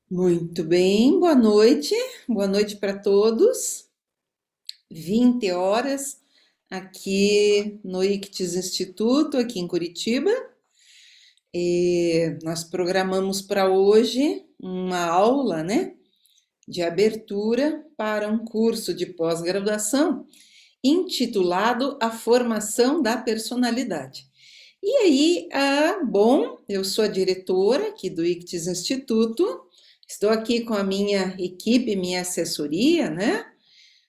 Muito bem, boa noite para todos. 20 horas aqui no ICTS Instituto, aqui em Curitiba. E nós programamos para hoje uma aula, né, de abertura para um curso de pós-graduação intitulado A Formação da Personalidade. E aí, bom, eu sou a diretora aqui do ICTS Instituto, estou aqui com a minha equipe, minha assessoria, né?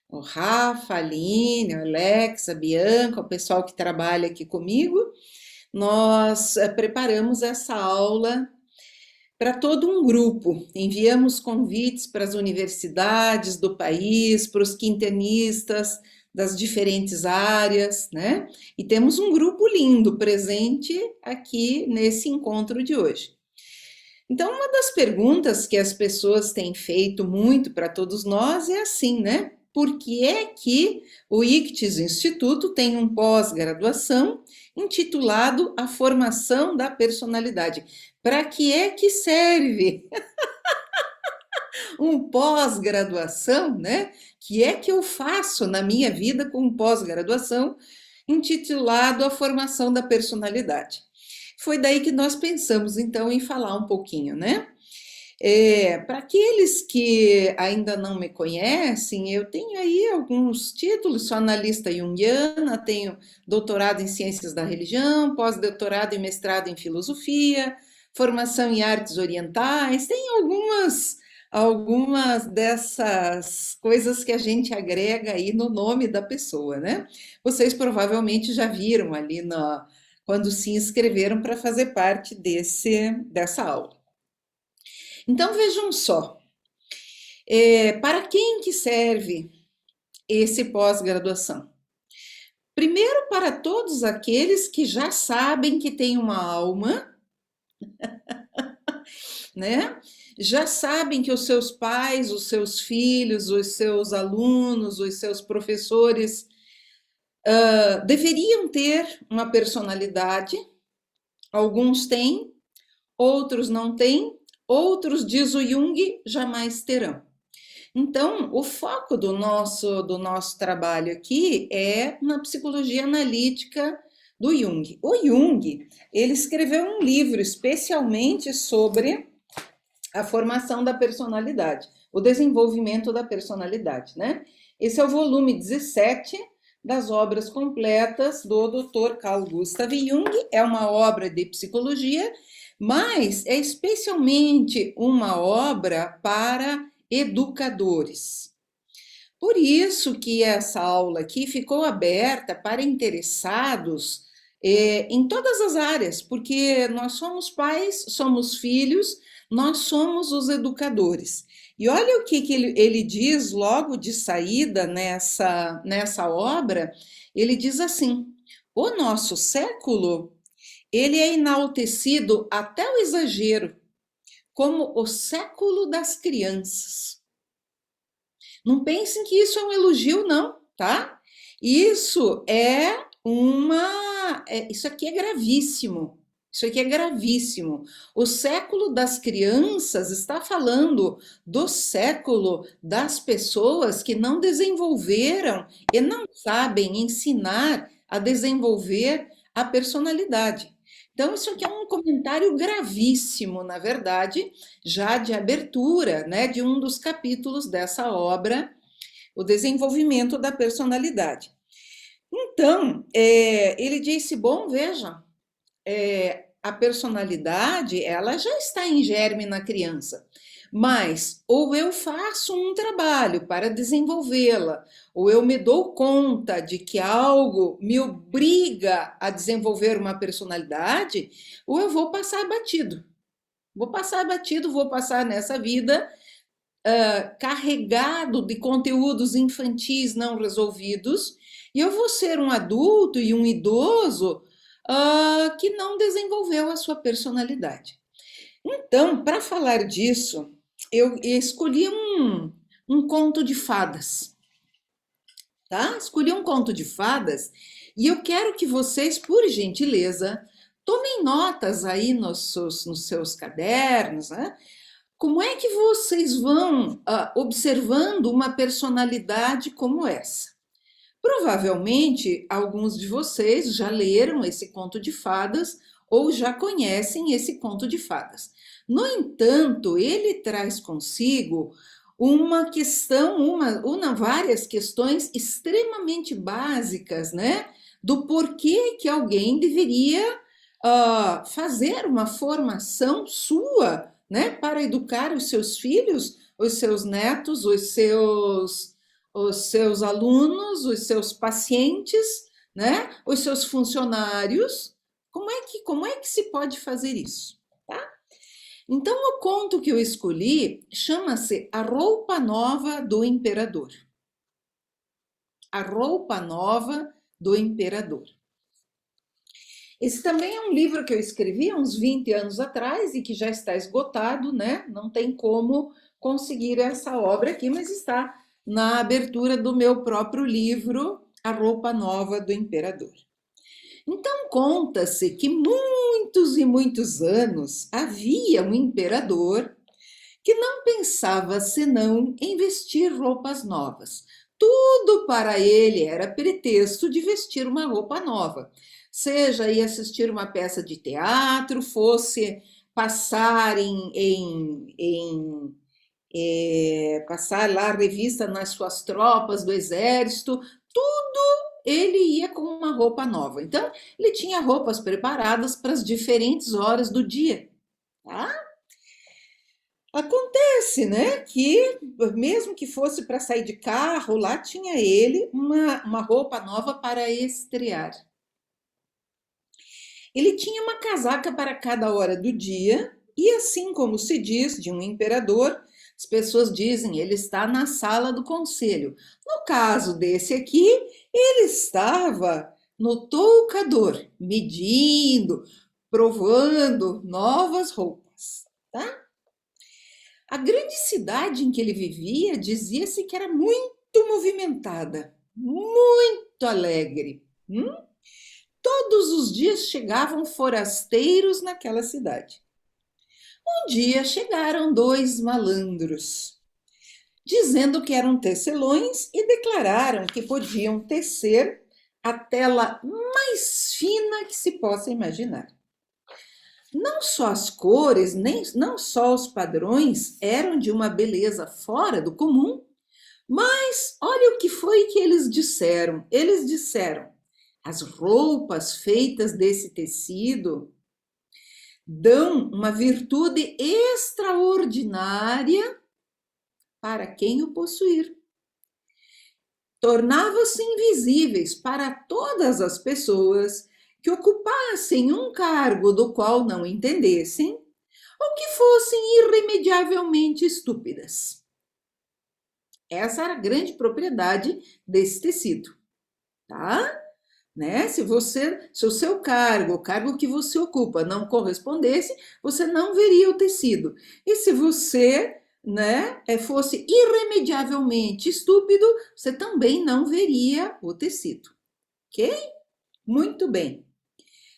O Rafa, a Aline, o Alex, a Bianca, o pessoal que trabalha aqui comigo. Nós preparamos essa aula para todo um grupo. Enviamos convites para as universidades do país, para os quintenistas das diferentes áreas, né? E temos um grupo lindo presente aqui nesse encontro de hoje. Então, uma das perguntas que as pessoas têm feito muito para todos nós é assim, né? Por que é que o ICTS Instituto tem um pós-graduação intitulado A Formação da Personalidade? Para que é que serve um pós-graduação, né? Que é que eu faço na minha vida com um pós-graduação intitulado A Formação da Personalidade? Foi daí que nós pensamos, então, em falar um pouquinho, né? Para aqueles que ainda não me conhecem, eu tenho aí alguns títulos, sou analista junguiana, tenho doutorado em ciências da religião, pós-doutorado e mestrado em filosofia, formação em artes orientais, tem algumas dessas coisas que a gente agrega aí no nome da pessoa, né? Vocês provavelmente já viram ali quando se inscreveram para fazer parte dessa aula. Então vejam só, para quem que serve esse pós-graduação? Primeiro, para todos aqueles que já sabem que tem uma alma, né? Já sabem que os seus pais, os seus filhos, os seus alunos, os seus professores deveriam ter uma personalidade. Alguns têm, outros não têm, outros, diz o Jung, jamais terão. Então, o foco do nosso trabalho aqui é na psicologia analítica do Jung. O Jung, ele escreveu um livro especialmente sobre a formação da personalidade, o desenvolvimento da personalidade, né? Esse é o volume 17 das obras completas do Dr. Carl Gustav Jung, é uma obra de psicologia, mas é especialmente uma obra para educadores. Por isso que essa aula aqui ficou aberta para interessados em todas as áreas, porque nós somos pais, somos filhos, nós somos os educadores. E olha o que ele diz logo de saída nessa obra, ele diz assim, o nosso século, ele é enaltecido até o exagero, como o século das crianças. Não pensem que isso é um elogio, não, tá? Isso aqui é gravíssimo. Isso aqui é gravíssimo. O século das crianças está falando do século das pessoas que não desenvolveram e não sabem ensinar a desenvolver a personalidade. Então, isso aqui é um comentário gravíssimo, na verdade, já de abertura, né, de um dos capítulos dessa obra, o desenvolvimento da personalidade. Então, ele disse, bom, veja, a personalidade, ela já está em germe na criança, mas ou eu faço um trabalho para desenvolvê-la, ou eu me dou conta de que algo me obriga a desenvolver uma personalidade, ou eu vou passar batido. Vou passar batido, vou passar nessa vida carregado de conteúdos infantis não resolvidos, e eu vou ser um adulto e um idoso que não desenvolveu a sua personalidade. Então, para falar disso, eu escolhi um conto de fadas, tá? Escolhi um conto de fadas e eu quero que vocês, por gentileza, tomem notas aí nos seus cadernos, né? Como é que vocês vão observando uma personalidade como essa? Provavelmente alguns de vocês já leram esse conto de fadas ou já conhecem esse conto de fadas. No entanto, ele traz consigo uma questão, várias questões extremamente básicas, né? Do porquê que alguém deveria fazer uma formação sua, né? Para educar os seus filhos, os seus netos, os seus alunos, os seus pacientes, né? Os seus funcionários. Como é que se pode fazer isso? Tá? Então, o conto que eu escolhi chama-se A Roupa Nova do Imperador. A Roupa Nova do Imperador. Esse também é um livro que eu escrevi há uns 20 anos atrás e que já está esgotado, né? Não tem como conseguir essa obra aqui, mas está na abertura do meu próprio livro, A Roupa Nova do Imperador. Então, conta-se que muitos e muitos anos havia um imperador que não pensava senão em vestir roupas novas. Tudo para ele era pretexto de vestir uma roupa nova. Seja ir assistir uma peça de teatro, fosse passar passar lá a revista nas suas tropas do exército, tudo ele ia com uma roupa nova. Então, ele tinha roupas preparadas para as diferentes horas do dia. Tá? Acontece, né, que mesmo que fosse para sair de carro, lá tinha ele uma roupa nova para estrear. Ele tinha uma casaca para cada hora do dia, e assim como se diz de um imperador, as pessoas dizem ele está na sala do conselho. No caso desse aqui, ele estava no toucador, medindo, provando novas roupas, tá? A grande cidade em que ele vivia dizia-se que era muito movimentada, muito alegre. Todos os dias chegavam forasteiros naquela cidade. Um dia chegaram dois malandros, dizendo que eram tecelões e declararam que podiam tecer a tela mais fina que se possa imaginar. Não só as cores, não só os padrões eram de uma beleza fora do comum, mas olha o que foi que eles disseram. Eles disseram: as roupas feitas desse tecido dão uma virtude extraordinária para quem o possuir. Tornavam-se invisíveis para todas as pessoas que ocupassem um cargo do qual não entendessem ou que fossem irremediavelmente estúpidas. Essa era a grande propriedade desse tecido, tá? Né? Se o seu cargo, o cargo que você ocupa, não correspondesse, você não veria o tecido. E se você, né, fosse irremediavelmente estúpido, você também não veria o tecido. Ok? Muito bem.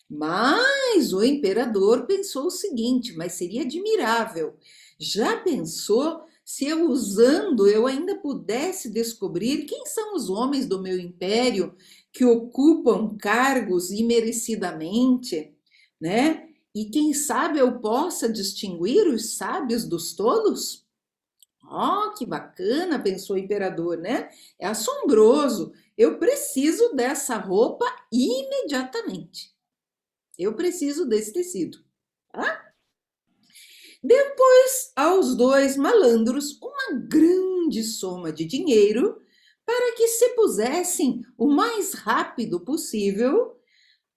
Mas o imperador pensou o seguinte: mas seria admirável. Já pensou se eu usando eu ainda pudesse descobrir quem são os homens do meu império que ocupam cargos imerecidamente, né? E quem sabe eu possa distinguir os sábios dos tolos? Oh, que bacana, pensou o imperador, né? É assombroso. Eu preciso dessa roupa imediatamente. Eu preciso desse tecido, tá? Depois, aos dois malandros, uma grande soma de dinheiro para que se pusessem o mais rápido possível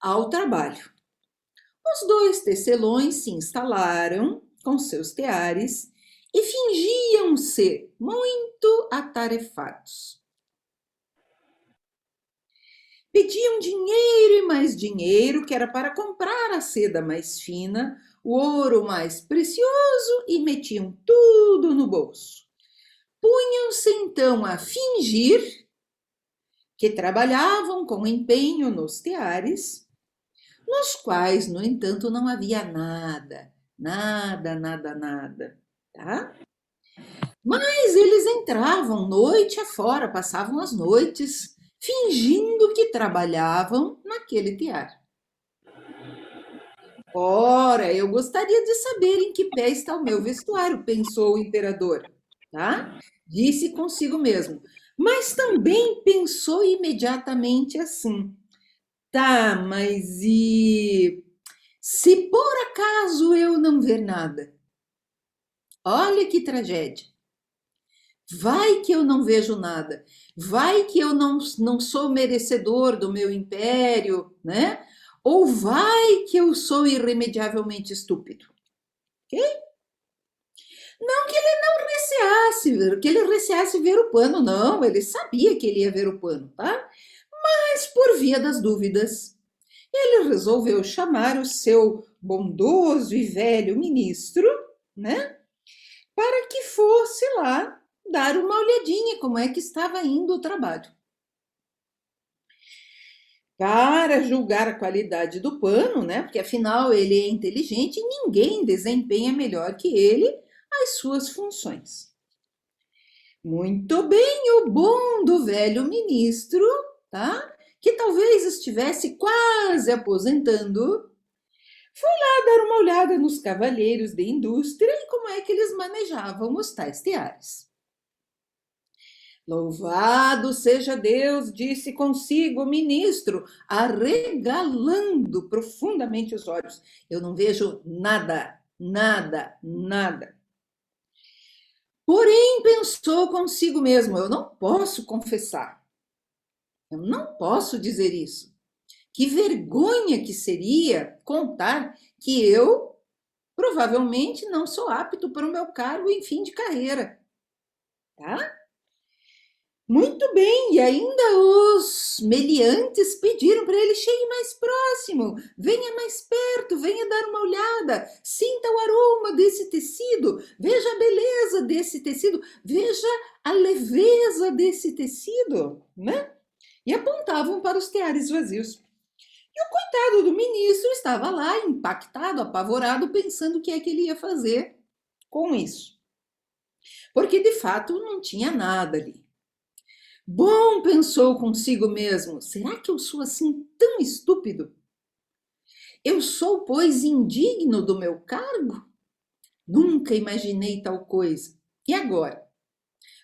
ao trabalho. Os dois tecelões se instalaram com seus teares e fingiam ser muito atarefados. Pediam dinheiro e mais dinheiro, que era para comprar a seda mais fina, o ouro mais precioso e metiam tudo no bolso. Punham-se então a fingir que trabalhavam com empenho nos teares, nos quais, no entanto, não havia nada, nada, nada, nada, tá? Mas eles entravam noite afora, passavam as noites fingindo que trabalhavam naquele tear. Ora, eu gostaria de saber em que pé está o meu vestuário, pensou o imperador, tá? Disse consigo mesmo. Mas também pensou imediatamente assim: tá, mas e se por acaso eu não ver nada? Olha que tragédia. Vai que eu não vejo nada. Vai que eu não sou merecedor do meu império, né? Ou vai que eu sou irremediavelmente estúpido. Ok? Não que ele não receasse, que ele receasse ver o pano, não. Ele sabia que ele ia ver o pano, tá? Mas por via das dúvidas, ele resolveu chamar o seu bondoso e velho ministro, né? Para que fosse lá dar uma olhadinha como é que estava indo o trabalho. Para julgar a qualidade do pano, né? Porque afinal ele é inteligente e ninguém desempenha melhor que ele as suas funções. Muito bem, o bom do velho ministro, tá? Que talvez estivesse quase aposentando, foi lá dar uma olhada nos cavalheiros de indústria e como é que eles manejavam os tais teares. Louvado seja Deus, disse consigo o ministro, arregalando profundamente os olhos. Eu não vejo nada, nada, nada. Porém, pensou consigo mesmo: eu não posso confessar, eu não posso dizer isso. Que vergonha que seria contar que eu provavelmente não sou apto para o meu cargo em fim de carreira, tá? Muito bem, e ainda os meliantes pediram para ele: chegue mais próximo, venha mais perto, venha dar uma olhada, sinta o aroma desse tecido, veja a beleza desse tecido, veja a leveza desse tecido, né? E apontavam para os teares vazios. E o coitado do ministro estava lá, impactado, apavorado, pensando o que é que ele ia fazer com isso. Porque de fato não tinha nada ali. Bom, pensou consigo mesmo, será que eu sou assim tão estúpido? Eu sou, pois, indigno do meu cargo? Nunca imaginei tal coisa. E agora?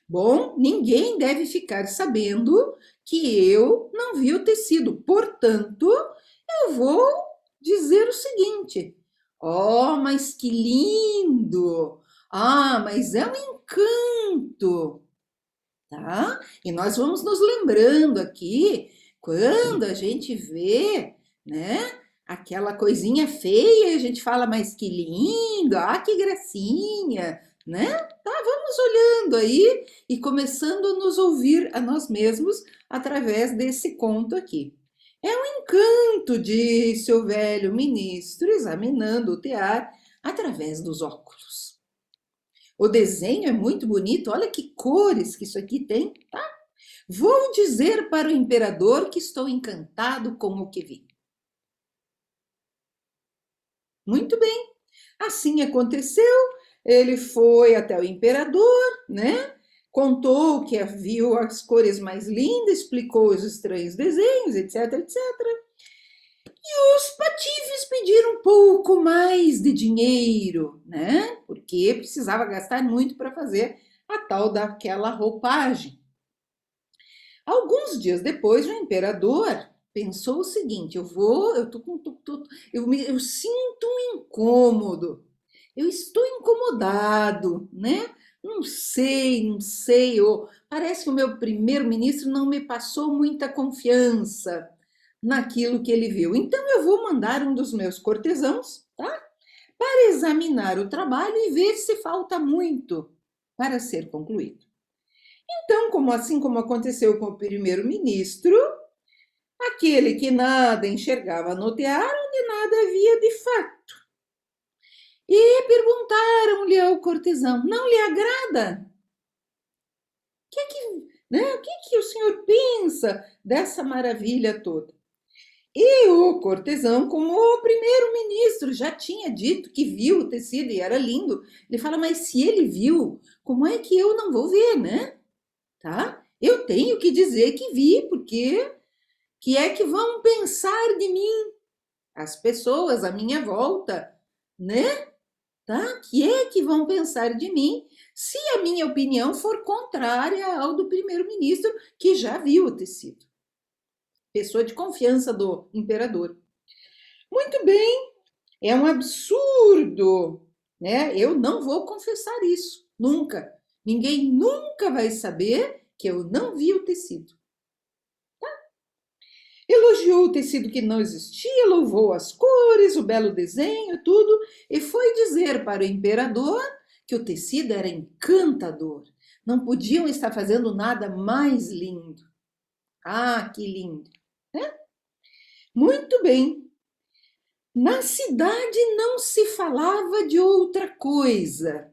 Bom, ninguém deve ficar sabendo que eu não vi o tecido. Portanto, eu vou dizer o seguinte: oh, mas que lindo! Ah, mas é um encanto! Tá? E nós vamos nos lembrando aqui, quando a gente vê, né, aquela coisinha feia, a gente fala, mas que lindo, ah, que gracinha, né? Tá, vamos olhando aí e começando a nos ouvir a nós mesmos através desse conto aqui. É um encanto, disse o velho ministro, examinando o tear através dos óculos. O desenho é muito bonito, olha que cores que isso aqui tem, tá? Vou dizer para o imperador que estou encantado com o que vi. Muito bem, assim aconteceu. Ele foi até o imperador, né? Contou que viu as cores mais lindas, explicou os estranhos desenhos, etc, etc. Os patifes pediram um pouco mais de dinheiro, né? Porque precisava gastar muito para fazer a tal daquela roupagem. Alguns dias depois, o imperador pensou o seguinte: eu tô com, eu sinto um incômodo, eu estou incomodado, né? Não sei, parece que o meu primeiro-ministro não me passou muita confiança naquilo que ele viu. Então eu vou mandar um dos meus cortesãos, tá? Para examinar o trabalho e ver se falta muito para ser concluído. Então, como assim como aconteceu com o primeiro-ministro, aquele que nada enxergava no tear onde nada havia de fato. E perguntaram-lhe ao cortesão: não lhe agrada? O que que o senhor pensa dessa maravilha toda? E o cortesão, como o primeiro-ministro já tinha dito que viu o tecido e era lindo, ele fala: mas se ele viu, como é que eu não vou ver, né? Tá? Eu tenho que dizer que vi, porque que é que vão pensar de mim as pessoas à minha volta, né? Tá? Que é que vão pensar de mim se a minha opinião for contrária ao do primeiro-ministro que já viu o tecido? Pessoa de confiança do imperador. Muito bem, é um absurdo, né? Eu não vou confessar isso, nunca. Ninguém nunca vai saber que eu não vi o tecido. Elogiou o tecido que não existia, louvou as cores, o belo desenho, tudo, e foi dizer para o imperador que o tecido era encantador. Não podiam estar fazendo nada mais lindo. Ah, que lindo! Né? Muito bem. Na cidade não se falava de outra coisa.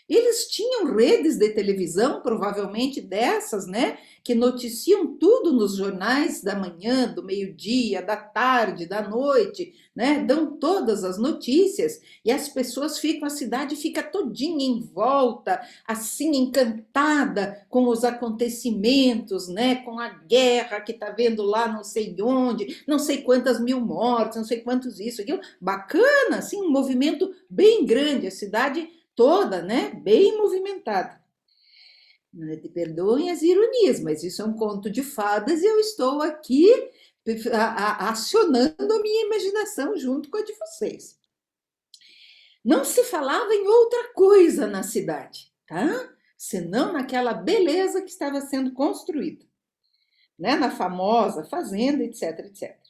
Eles tinham redes de televisão, provavelmente dessas, né, que noticiam tudo nos jornais da manhã, do meio-dia, da tarde, da noite, né? Dão todas as notícias e as pessoas ficam, a cidade fica todinha em volta, assim encantada com os acontecimentos, né? Com a guerra que tá vendo lá, não sei onde, não sei quantas mil mortes, não sei quantos isso, aquilo, bacana, assim, um movimento bem grande, a cidade toda, né, bem movimentada. Te perdoem as ironias, mas isso é um conto de fadas e eu estou aqui acionando a minha imaginação junto com a de vocês. Não se falava em outra coisa na cidade, tá? Senão naquela beleza que estava sendo construída, né? Na famosa fazenda, etc, etc.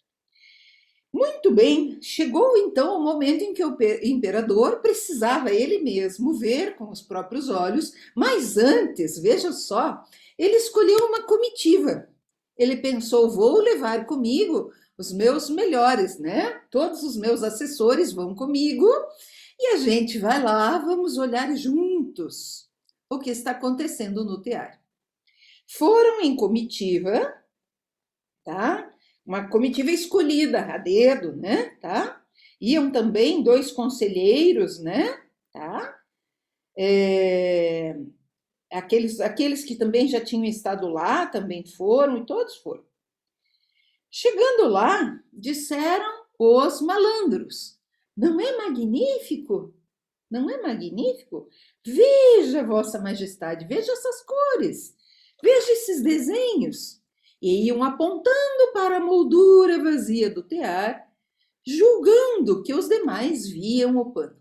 Muito bem, chegou então o momento em que o imperador precisava ele mesmo ver com os próprios olhos, mas antes, veja só, ele escolheu uma comitiva. Ele pensou: vou levar comigo os meus melhores, né? Todos os meus assessores vão comigo e a gente vai lá, vamos olhar juntos o que está acontecendo no teatro. Foram em comitiva, tá? Uma comitiva escolhida a dedo, né? Tá? Iam também dois conselheiros, né? Tá? É, aqueles que também já tinham estado lá também foram e todos foram. Chegando lá, disseram os malandros: não é magnífico? Não é magnífico? Veja, Vossa Majestade, veja essas cores, veja esses desenhos. E iam apontando para a moldura vazia do tear, julgando que os demais viam o pano.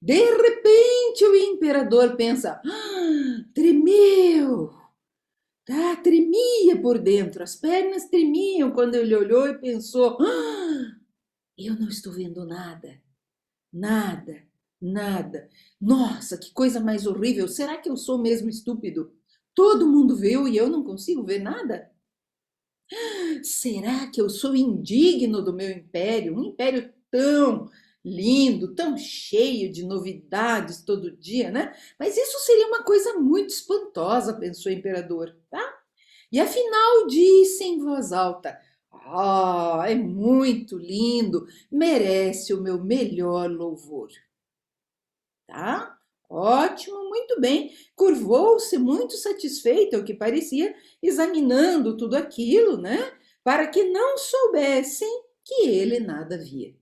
De repente, o imperador pensa: tremeu, tá? Tremia por dentro, as pernas tremiam quando ele olhou e pensou: eu não estou vendo nada. Nada, nada. Nossa, que coisa mais horrível. Será que eu sou mesmo estúpido? Todo mundo viu e eu não consigo ver nada? Será que eu sou indigno do meu império? Um império tão lindo, tão cheio de novidades todo dia, né? Mas isso seria uma coisa muito espantosa, pensou o imperador, tá? E afinal disse em voz alta: ah, é muito lindo, merece o meu melhor louvor. Tá? Ótimo, muito bem. Curvou-se muito satisfeito, ao que parecia, examinando tudo aquilo, né? Para que não soubessem que ele nada via.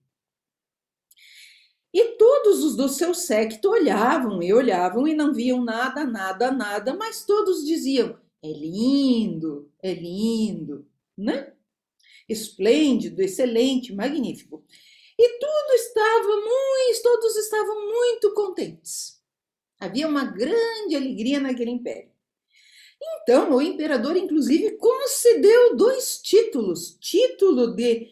E todos os do seu séquito olhavam e não viam nada, nada, nada, mas todos diziam: é lindo, né? Esplêndido, excelente, magnífico. E todos estavam muito contentes. Havia uma grande alegria naquele império. Então, o imperador, inclusive, concedeu dois títulos: título de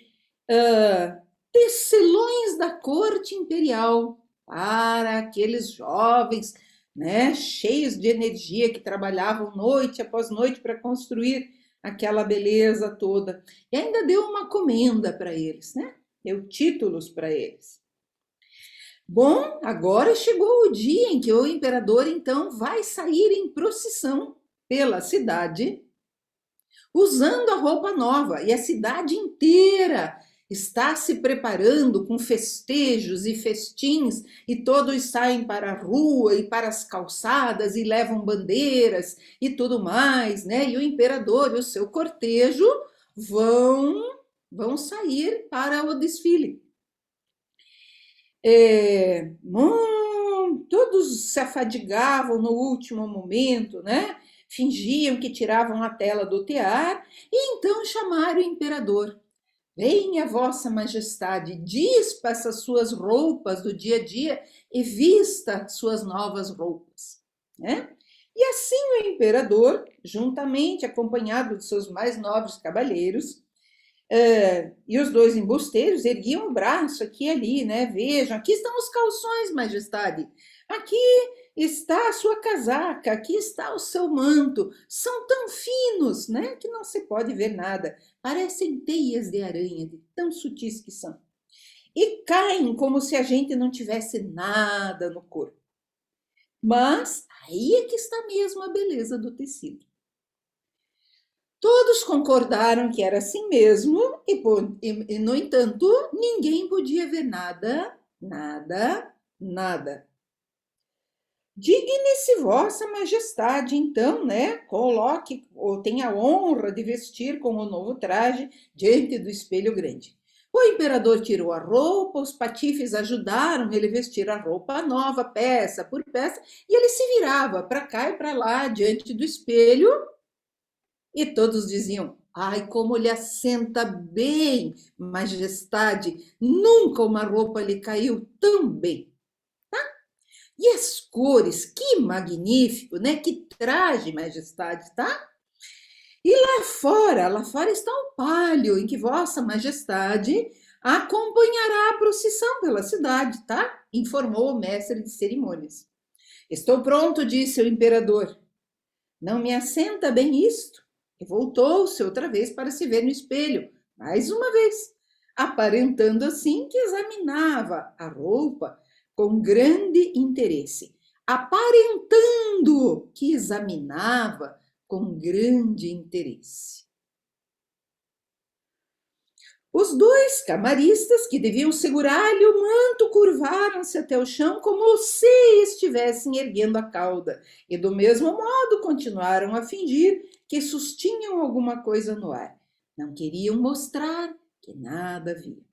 tecelões da corte imperial para aqueles jovens, né, cheios de energia que trabalhavam noite após noite para construir aquela beleza toda. E ainda deu uma comenda para eles, né? Deu títulos para eles. Bom, agora chegou o dia em que o imperador então vai sair em procissão pela cidade usando a roupa nova e a cidade inteira está se preparando com festejos e festins e todos saem para a rua e para as calçadas e levam bandeiras e tudo mais, né? E o imperador e o seu cortejo vão sair para o desfile. Todos se afadigavam no último momento, né? Fingiam que tiravam a tela do tear e então chamaram o imperador. Venha, vossa majestade, despa essas suas roupas do dia a dia e vista suas novas roupas, né? E assim o imperador, juntamente acompanhado de seus mais nobres cavalheiros, e os dois embusteiros erguiam o braço aqui e ali, né? Vejam, aqui estão os calções, majestade. Aqui está a sua casaca, aqui está o seu manto. São tão finos, né? Que não se pode ver nada. Parecem teias de aranha, de tão sutis que são. E caem como se a gente não tivesse nada no corpo. Mas aí é que está mesmo a beleza do tecido. Todos concordaram que era assim mesmo, e, no entanto, ninguém podia ver nada, nada, nada. Digne-se vossa majestade, então, né? Coloque, ou tenha a honra de vestir com o novo traje diante do espelho grande. O imperador tirou a roupa, os patifes ajudaram ele a vestir a roupa nova, peça por peça, e ele se virava para cá e para lá diante do espelho. E todos diziam: ai, como lhe assenta bem, majestade, nunca uma roupa lhe caiu tão bem. Tá? E as cores, que magnífico, né? Que traje, majestade, tá? E lá fora está o palio em que vossa majestade acompanhará a procissão pela cidade, tá? Informou o mestre de cerimônias. Estou pronto, disse o imperador. Não me assenta bem isto? E voltou-se outra vez para se ver no espelho, mais uma vez, aparentando assim que examinava a roupa com grande interesse. Aparentando que examinava com grande interesse. Os dois camaristas, que deviam segurar-lhe o manto, curvaram-se até o chão como se estivessem erguendo a cauda, e do mesmo modo continuaram a fingir que sustinham alguma coisa no ar. Não queriam mostrar que nada viam.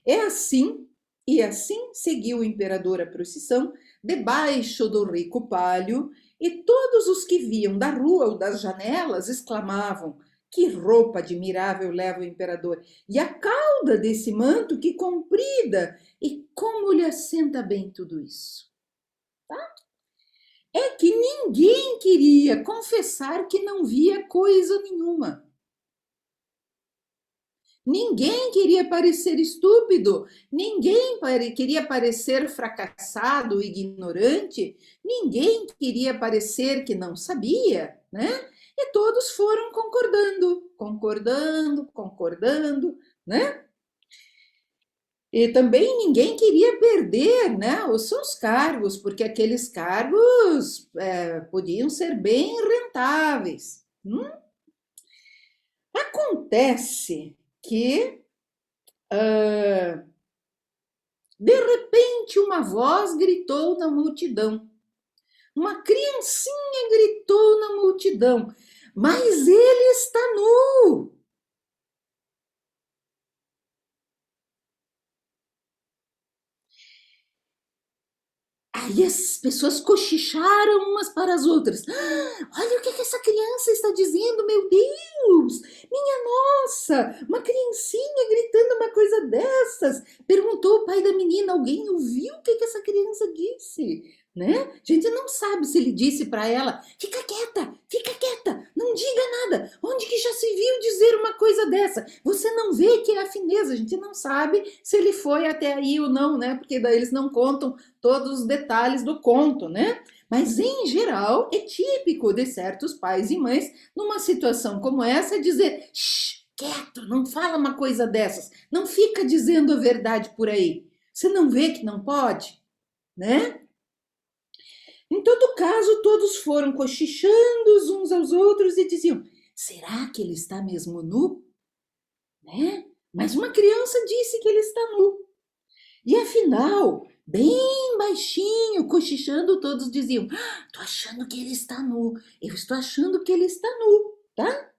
E assim seguiu o imperador a procissão, debaixo do rico palio, e todos os que viam da rua ou das janelas exclamavam: que roupa admirável leva o imperador! E a cauda desse manto, que comprida! E como lhe assenta bem tudo isso! Tá? É que ninguém queria confessar que não via coisa nenhuma. Ninguém queria parecer estúpido, ninguém queria parecer fracassado, ignorante, ninguém queria parecer que não sabia, né? E todos foram concordando, né? E também ninguém queria perder, né, os seus cargos, porque aqueles cargos podiam ser bem rentáveis. Acontece que de repente, uma voz gritou na multidão. Uma criancinha gritou na multidão: mas ele está nu! Aí as pessoas cochicharam umas para as outras. Olha o que essa criança está dizendo, meu Deus! Minha nossa! Uma criancinha gritando uma coisa dessas! Perguntou o pai da menina: alguém ouviu o que essa criança disse? né? A gente não sabe se ele disse para ela, fica quieta, não diga nada. Onde que já se viu dizer uma coisa dessa? Você não vê que é a fineza, a gente não sabe se ele foi até aí ou não, né? Porque daí eles não contam todos os detalhes do conto, né? Mas em geral é típico de certos pais e mães, numa situação como essa, dizer, shh, quieto, não fala uma coisa dessas, não fica dizendo a verdade por aí. Você não vê que não pode, né? Em todo caso, todos foram cochichando uns aos outros e diziam: será que ele está mesmo nu? Né? Mas uma criança disse que ele está nu. E afinal, bem baixinho, cochichando, todos diziam: tô achando que ele está nu, eu estou achando que ele está nu, tá?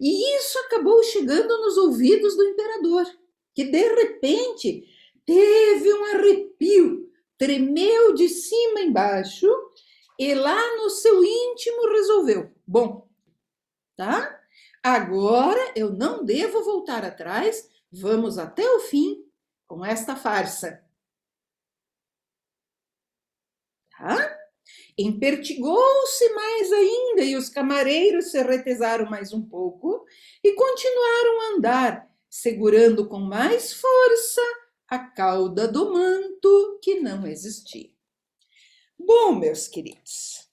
E isso acabou chegando nos ouvidos do imperador, que de repente teve um arrepio, tremeu de cima embaixo e lá no seu íntimo resolveu: bom, tá? Agora eu não devo voltar atrás, vamos até o fim com esta farsa, tá? Empertigou-se mais ainda e os camareiros se retesaram mais um pouco e continuaram a andar, segurando com mais força a cauda do manto que não existia. Bom, meus queridos,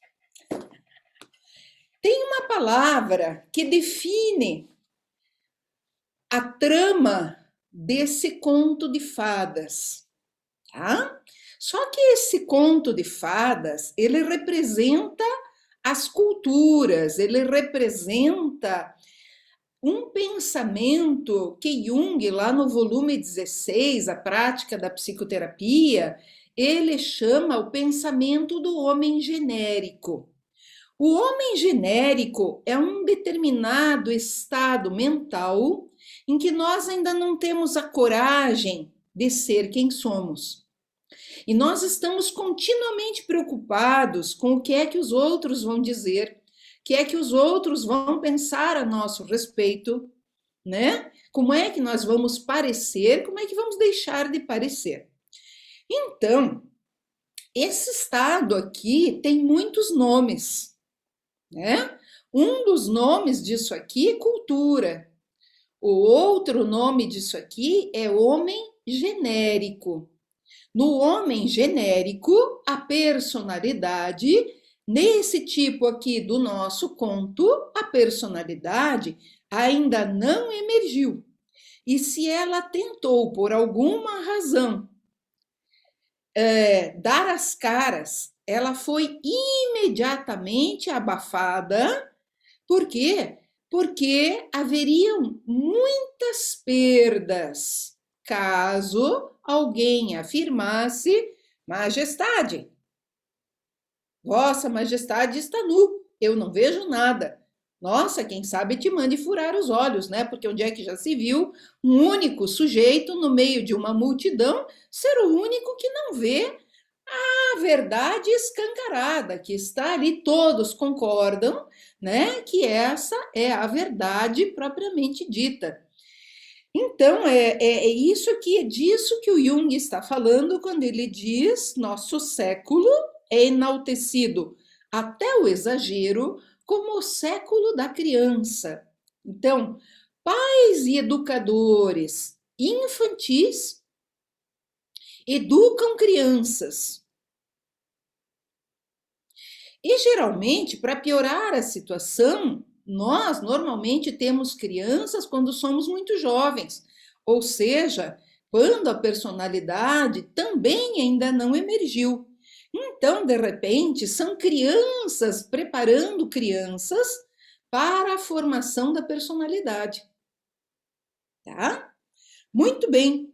tem uma palavra que define a trama desse conto de fadas, tá? Só que esse conto de fadas, ele representa as culturas, ele representa um pensamento que Jung, lá no volume 16, A Prática da Psicoterapia, ele chama o pensamento do homem genérico. O homem genérico é um determinado estado mental em que nós ainda não temos a coragem de ser quem somos. E nós estamos continuamente preocupados com o que é que os outros vão dizer, o que é que os outros vão pensar a nosso respeito, né? Como é que nós vamos parecer, como é que vamos deixar de parecer. Então, esse estado aqui tem muitos nomes, né? Um dos nomes disso aqui é cultura. O outro nome disso aqui é homem genérico. No homem genérico, a personalidade, nesse tipo aqui do nosso conto, a personalidade ainda não emergiu. E se ela tentou, por alguma razão, dar as caras, ela foi imediatamente abafada. Por quê? Porque haveriam muitas perdas caso alguém afirmasse: Majestade, Vossa Majestade está nu, eu não vejo nada. Nossa, quem sabe te mande furar os olhos, né? Porque onde é que já se viu um único sujeito no meio de uma multidão ser o único que não vê a verdade escancarada, que está ali, todos concordam, né? Que essa é a verdade propriamente dita. Então, isso aqui, é disso que o Jung está falando quando ele diz: nosso século é enaltecido até o exagero como o século da criança. Então, pais e educadores infantis educam crianças. E geralmente, para piorar a situação, nós normalmente temos crianças quando somos muito jovens, ou seja, quando a personalidade também ainda não emergiu. Então, de repente, são crianças preparando crianças para a formação da personalidade, tá? Muito bem.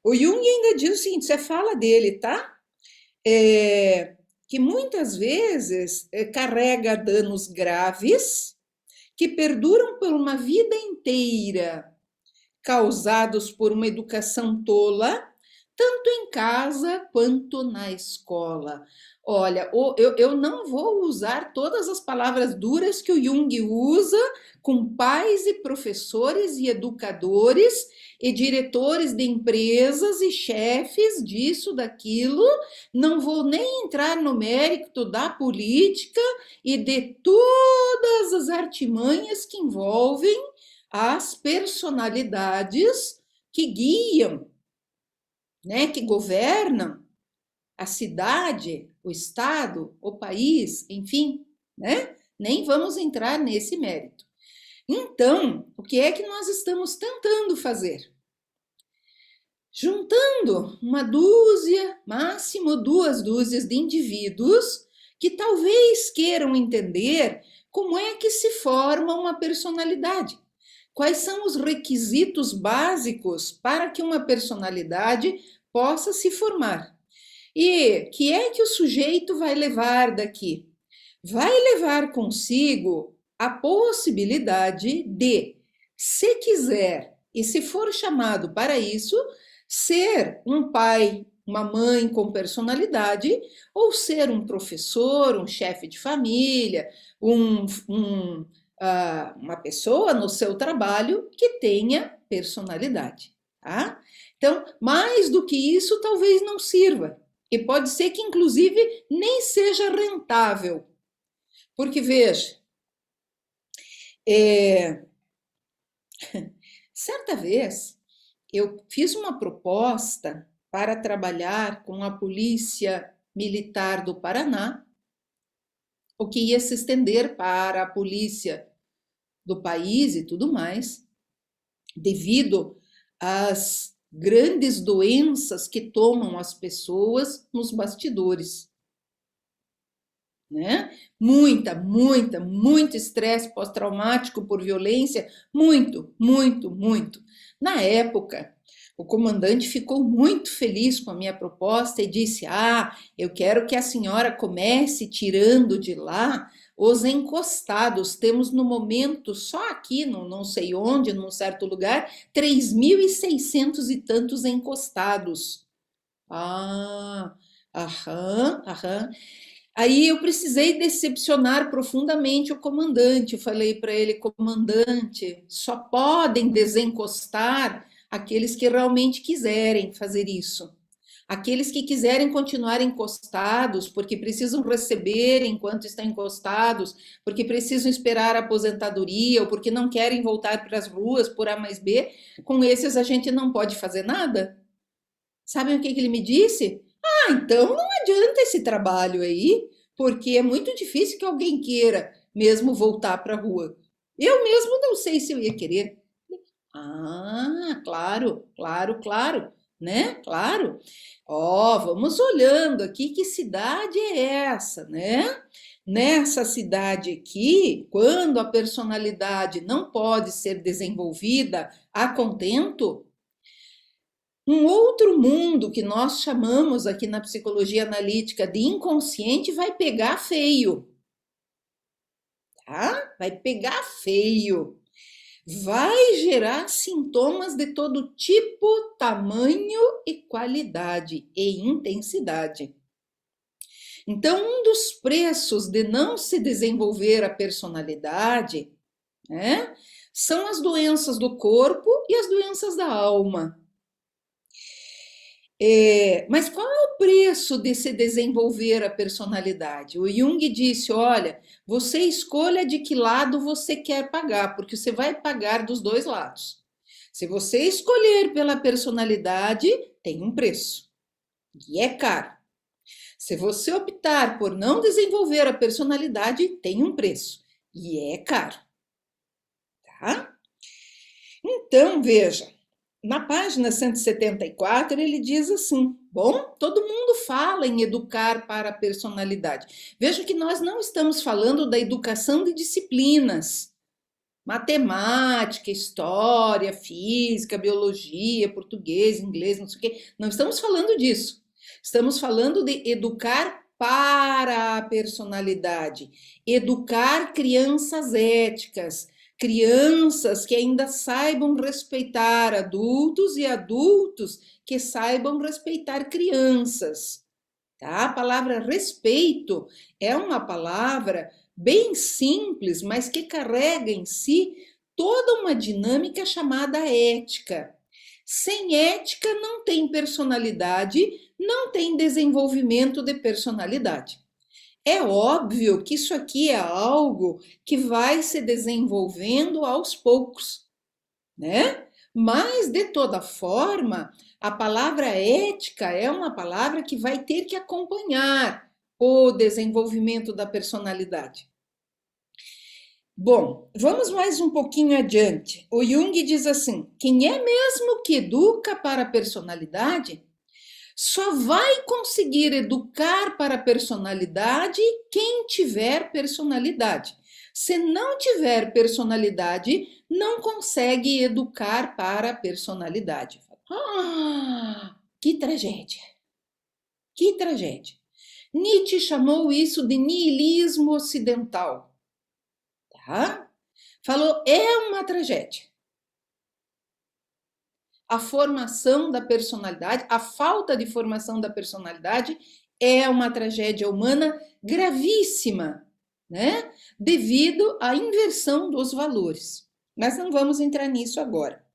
O Jung ainda diz o seguinte, você fala dele, tá? Que muitas vezes carrega danos graves que perduram por uma vida inteira, causados por uma educação tola, tanto em casa quanto na escola. Olha, eu não vou usar todas as palavras duras que o Jung usa com pais e professores e educadores e diretores de empresas e chefes disso, daquilo. Não vou nem entrar no mérito da política e de todas as artimanhas que envolvem as personalidades que guiam, né, que governam a cidade, o estado, o país, enfim, né? Nem vamos entrar nesse mérito. Então, o que é que nós estamos tentando fazer? Juntando uma dúzia, máximo 2 dúzias de indivíduos que talvez queiram entender como é que se forma uma personalidade. Quais são os requisitos básicos para que uma personalidade possa se formar? E que é que o sujeito vai levar daqui? Vai levar consigo a possibilidade de, se quiser e se for chamado para isso, ser um pai, uma mãe com personalidade, ou ser um professor, um chefe de família, uma pessoa no seu trabalho que tenha personalidade, tá? Então, mais do que isso, talvez não sirva. E pode ser que, inclusive, nem seja rentável. Porque, veja, certa vez eu fiz uma proposta para trabalhar com a Polícia Militar do Paraná, o que ia se estender para a polícia do país e tudo mais, devido às grandes doenças que tomam as pessoas nos bastidores, né? Muito estresse pós-traumático por violência, muito. Na época, o comandante ficou muito feliz com a minha proposta e disse: "Ah, eu quero que a senhora comece tirando de lá os encostados. Temos no momento, só aqui, no não sei onde, num certo lugar, 3.600 e tantos encostados." Ah, aham. Aí eu precisei decepcionar profundamente o comandante. Eu falei para ele: "Comandante, só podem desencostar aqueles que realmente quiserem fazer isso. Aqueles que quiserem continuar encostados, porque precisam receber enquanto estão encostados, porque precisam esperar a aposentadoria, ou porque não querem voltar para as ruas por A mais B, com esses a gente não pode fazer nada." Sabem o que ele me disse? "Ah, então não adianta esse trabalho aí, porque é muito difícil que alguém queira mesmo voltar para a rua. Eu mesmo não sei se eu ia querer." Ah, claro, né? Claro. Ó, vamos olhando aqui, que cidade é essa, né? Nessa cidade aqui, quando a personalidade não pode ser desenvolvida a contento, um outro mundo que nós chamamos aqui na psicologia analítica de inconsciente vai pegar feio, tá? Vai pegar feio. Vai gerar sintomas de todo tipo, tamanho e qualidade e intensidade. Então, um dos preços de não se desenvolver a personalidade, né, são as doenças do corpo e as doenças da alma. Mas qual é o preço de se desenvolver a personalidade? O Jung disse: olha, você escolha de que lado você quer pagar, porque você vai pagar dos dois lados. Se você escolher pela personalidade, tem um preço, e é caro. Se você optar por não desenvolver a personalidade, tem um preço, e é caro, tá? Então, veja. Na página 174, ele diz assim: bom, todo mundo fala em educar para a personalidade. Veja que nós não estamos falando da educação de disciplinas, matemática, história, física, biologia, português, inglês, não sei o quê. Não estamos falando disso. Estamos falando de educar para a personalidade, educar crianças éticas, crianças que ainda saibam respeitar adultos e adultos que saibam respeitar crianças. Tá? A palavra respeito é uma palavra bem simples, mas que carrega em si toda uma dinâmica chamada ética. Sem ética não tem personalidade, não tem desenvolvimento de personalidade. É óbvio que isso aqui é algo que vai se desenvolvendo aos poucos, né? Mas, de toda forma, a palavra ética é uma palavra que vai ter que acompanhar o desenvolvimento da personalidade. Bom, vamos mais um pouquinho adiante. O Jung diz assim: quem é mesmo que educa para a personalidade só vai conseguir educar para a personalidade quem tiver personalidade. Se não tiver personalidade, não consegue educar para a personalidade. Ah, que tragédia! Que tragédia! Nietzsche chamou isso de niilismo ocidental. Tá? Falou, é uma tragédia. A formação da personalidade, a falta de formação da personalidade é uma tragédia humana gravíssima, né? Devido à inversão dos valores. Mas não vamos entrar nisso agora.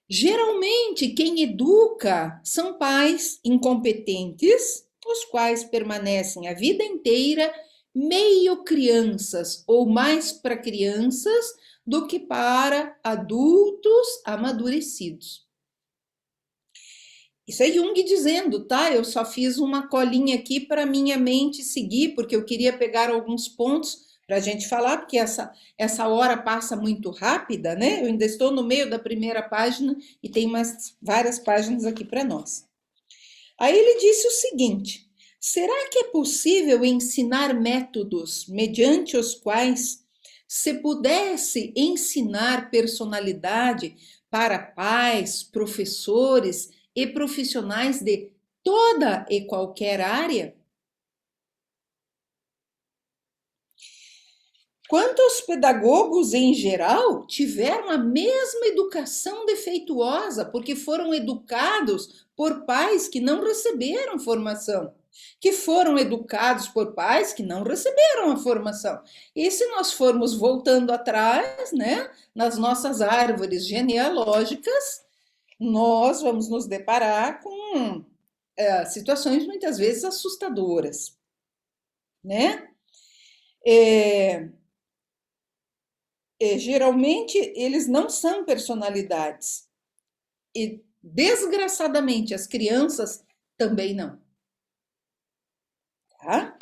Geralmente, quem educa são pais incompetentes, os quais permanecem a vida inteira meio crianças ou mais para crianças do que para adultos amadurecidos. Isso é Jung dizendo, tá? Eu só fiz uma colinha aqui para minha mente seguir, porque eu queria pegar alguns pontos para a gente falar, porque essa hora passa muito rápida, né? Eu ainda estou no meio da primeira página e tem mais várias páginas aqui para nós. Aí ele disse o seguinte: será que é possível ensinar métodos mediante os quais se pudesse ensinar personalidade para pais, professores e profissionais de toda e qualquer área? Quantos pedagogos em geral tiveram a mesma educação defeituosa porque foram educados por pais que não receberam formação, que foram educados por pais que não receberam a formação? E se nós formos voltando atrás, né, nas nossas árvores genealógicas, nós vamos nos deparar com situações muitas vezes assustadoras, né? Geralmente eles não são personalidades e desgraçadamente as crianças também não, tá?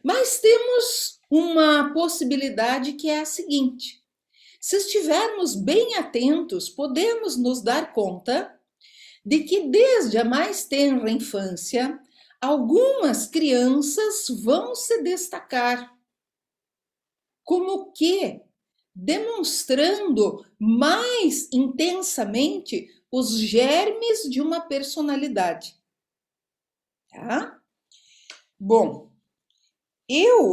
Mas temos uma possibilidade que é a seguinte: se estivermos bem atentos, podemos nos dar conta de que desde a mais tenra infância, algumas crianças vão se destacar como que demonstrando mais intensamente os germes de uma personalidade. Tá? Bom,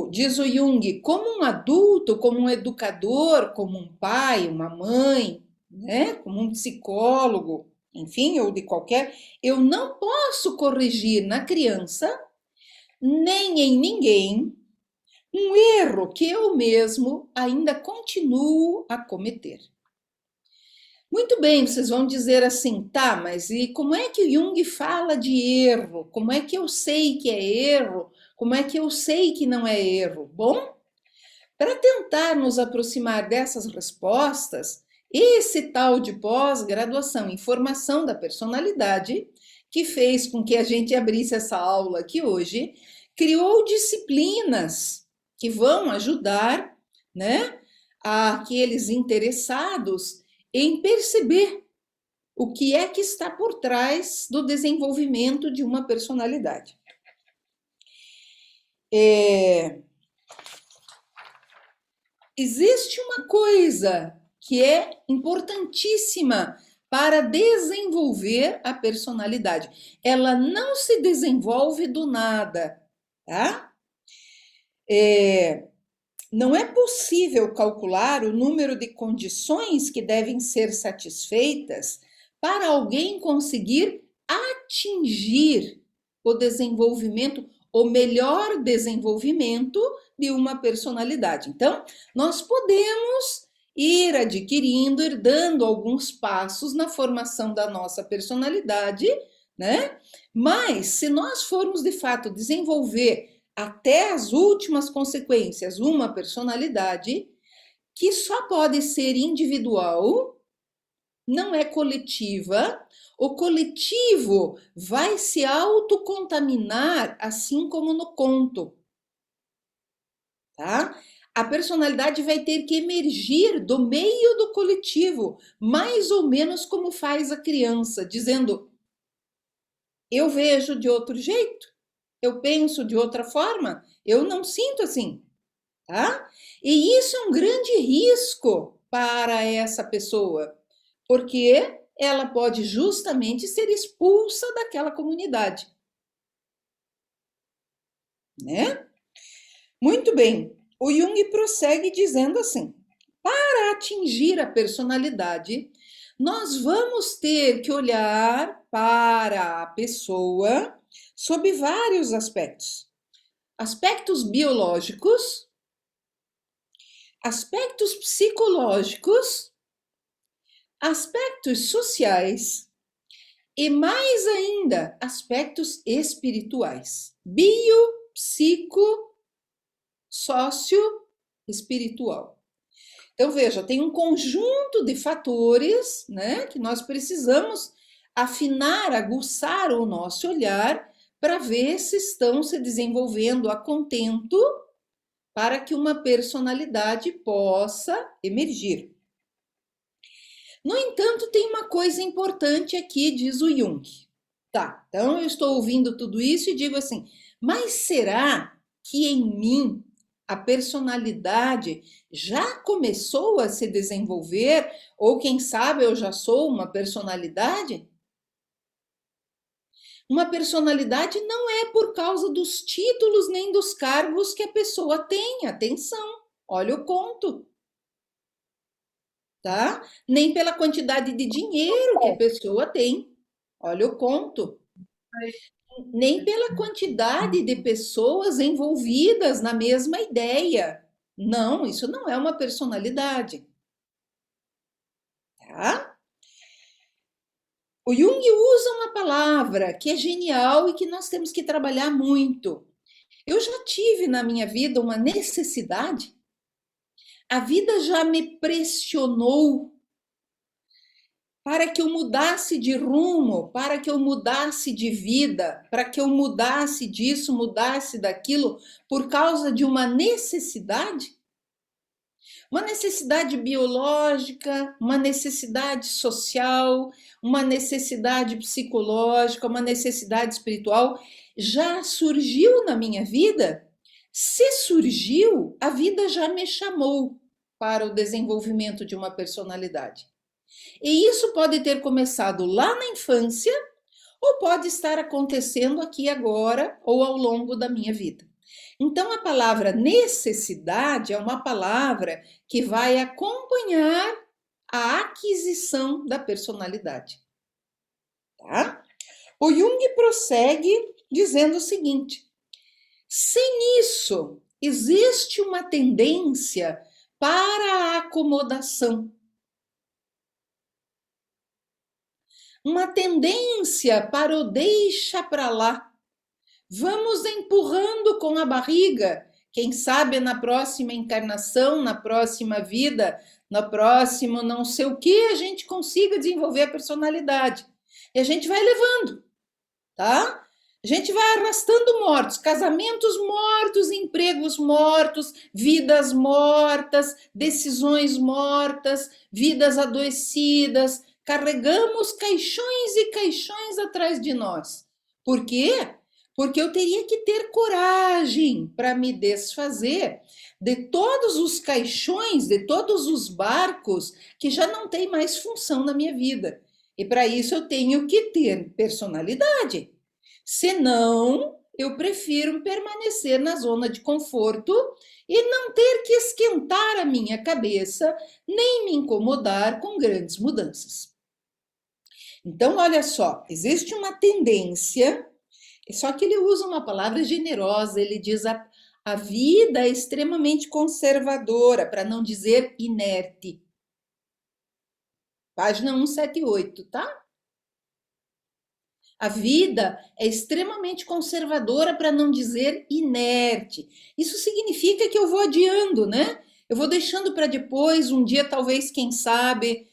diz o Jung, como um adulto, como um educador, como um pai, uma mãe, né, como um psicólogo, enfim, ou de qualquer, eu não posso corrigir na criança, nem em ninguém, um erro que eu mesmo ainda continuo a cometer. Muito bem, vocês vão dizer assim, tá, mas e como é que o Jung fala de erro? Como é que eu sei que é erro? Como é que eu sei que não é erro? Bom, para tentar nos aproximar dessas respostas, esse tal de pós-graduação em formação da personalidade, que fez com que a gente abrisse essa aula aqui hoje, criou disciplinas que vão ajudar, né, aqueles interessados em perceber o que é que está por trás do desenvolvimento de uma personalidade. Existe uma coisa que é importantíssima para desenvolver a personalidade. Ela não se desenvolve do nada, tá? Não é possível calcular o número de condições que devem ser satisfeitas para alguém conseguir atingir o desenvolvimento, o melhor desenvolvimento de uma personalidade. Então, nós podemos ir adquirindo, ir dando alguns passos na formação da nossa personalidade, né? Mas se nós formos de fato desenvolver até as últimas consequências uma personalidade que só pode ser individual, não é coletiva, o coletivo vai se autocontaminar, assim como no conto, tá? A personalidade vai ter que emergir do meio do coletivo, mais ou menos como faz a criança, dizendo: eu vejo de outro jeito, eu penso de outra forma, eu não sinto assim, tá? E isso é um grande risco para essa pessoa, porque ela pode justamente ser expulsa daquela comunidade, né? Muito bem. O Jung prossegue dizendo assim: para atingir a personalidade, nós vamos ter que olhar para a pessoa sob vários aspectos. Aspectos biológicos, aspectos psicológicos, aspectos sociais e mais ainda, aspectos espirituais. Bio, psico, sócio, espiritual. Então, veja, tem um conjunto de fatores, né, que nós precisamos afinar, aguçar o nosso olhar para ver se estão se desenvolvendo a contento para que uma personalidade possa emergir. No entanto, tem uma coisa importante aqui, diz o Jung. Tá, então eu estou ouvindo tudo isso e digo assim, mas será que em mim a personalidade já começou a se desenvolver? Ou quem sabe eu já sou uma personalidade? Uma personalidade não é por causa dos títulos nem dos cargos que a pessoa tem, atenção, olha o conto, tá? Nem pela quantidade de dinheiro que a pessoa tem, olha o conto. Nem pela quantidade de pessoas envolvidas na mesma ideia. Não, isso não é uma personalidade, tá? O Jung usa uma palavra que é genial e que nós temos que trabalhar muito. Eu já tive na minha vida uma necessidade, a vida já me pressionou para que eu mudasse de rumo, para que eu mudasse de vida, para que eu mudasse disso, mudasse daquilo, por causa de uma necessidade biológica, uma necessidade social, uma necessidade psicológica, uma necessidade espiritual, já surgiu na minha vida? Se surgiu, a vida já me chamou para o desenvolvimento de uma personalidade. E isso pode ter começado lá na infância ou pode estar acontecendo aqui agora ou ao longo da minha vida. Então, a palavra necessidade é uma palavra que vai acompanhar a aquisição da personalidade, tá? O Jung prossegue dizendo o seguinte: sem isso, existe uma tendência para a acomodação, uma tendência para o deixa para lá. Vamos empurrando com a barriga. Quem sabe na próxima encarnação, na próxima vida, no próximo não sei o que, a gente consiga desenvolver a personalidade. E a gente vai levando, tá? A gente vai arrastando mortos, casamentos mortos, empregos mortos, vidas mortas, decisões mortas, vidas adoecidas. Carregamos caixões e caixões atrás de nós. Por quê? Porque eu teria que ter coragem para me desfazer de todos os caixões, de todos os barcos que já não têm mais função na minha vida. E para isso eu tenho que ter personalidade. Senão, eu prefiro permanecer na zona de conforto e não ter que esquentar a minha cabeça, nem me incomodar com grandes mudanças. Então, olha só, existe uma tendência, só que ele usa uma palavra generosa, ele diz a vida é extremamente conservadora, para não dizer inerte. Página 178, tá? A vida é extremamente conservadora, para não dizer inerte. Isso significa que eu vou adiando, né? Eu vou deixando para depois, um dia talvez, quem sabe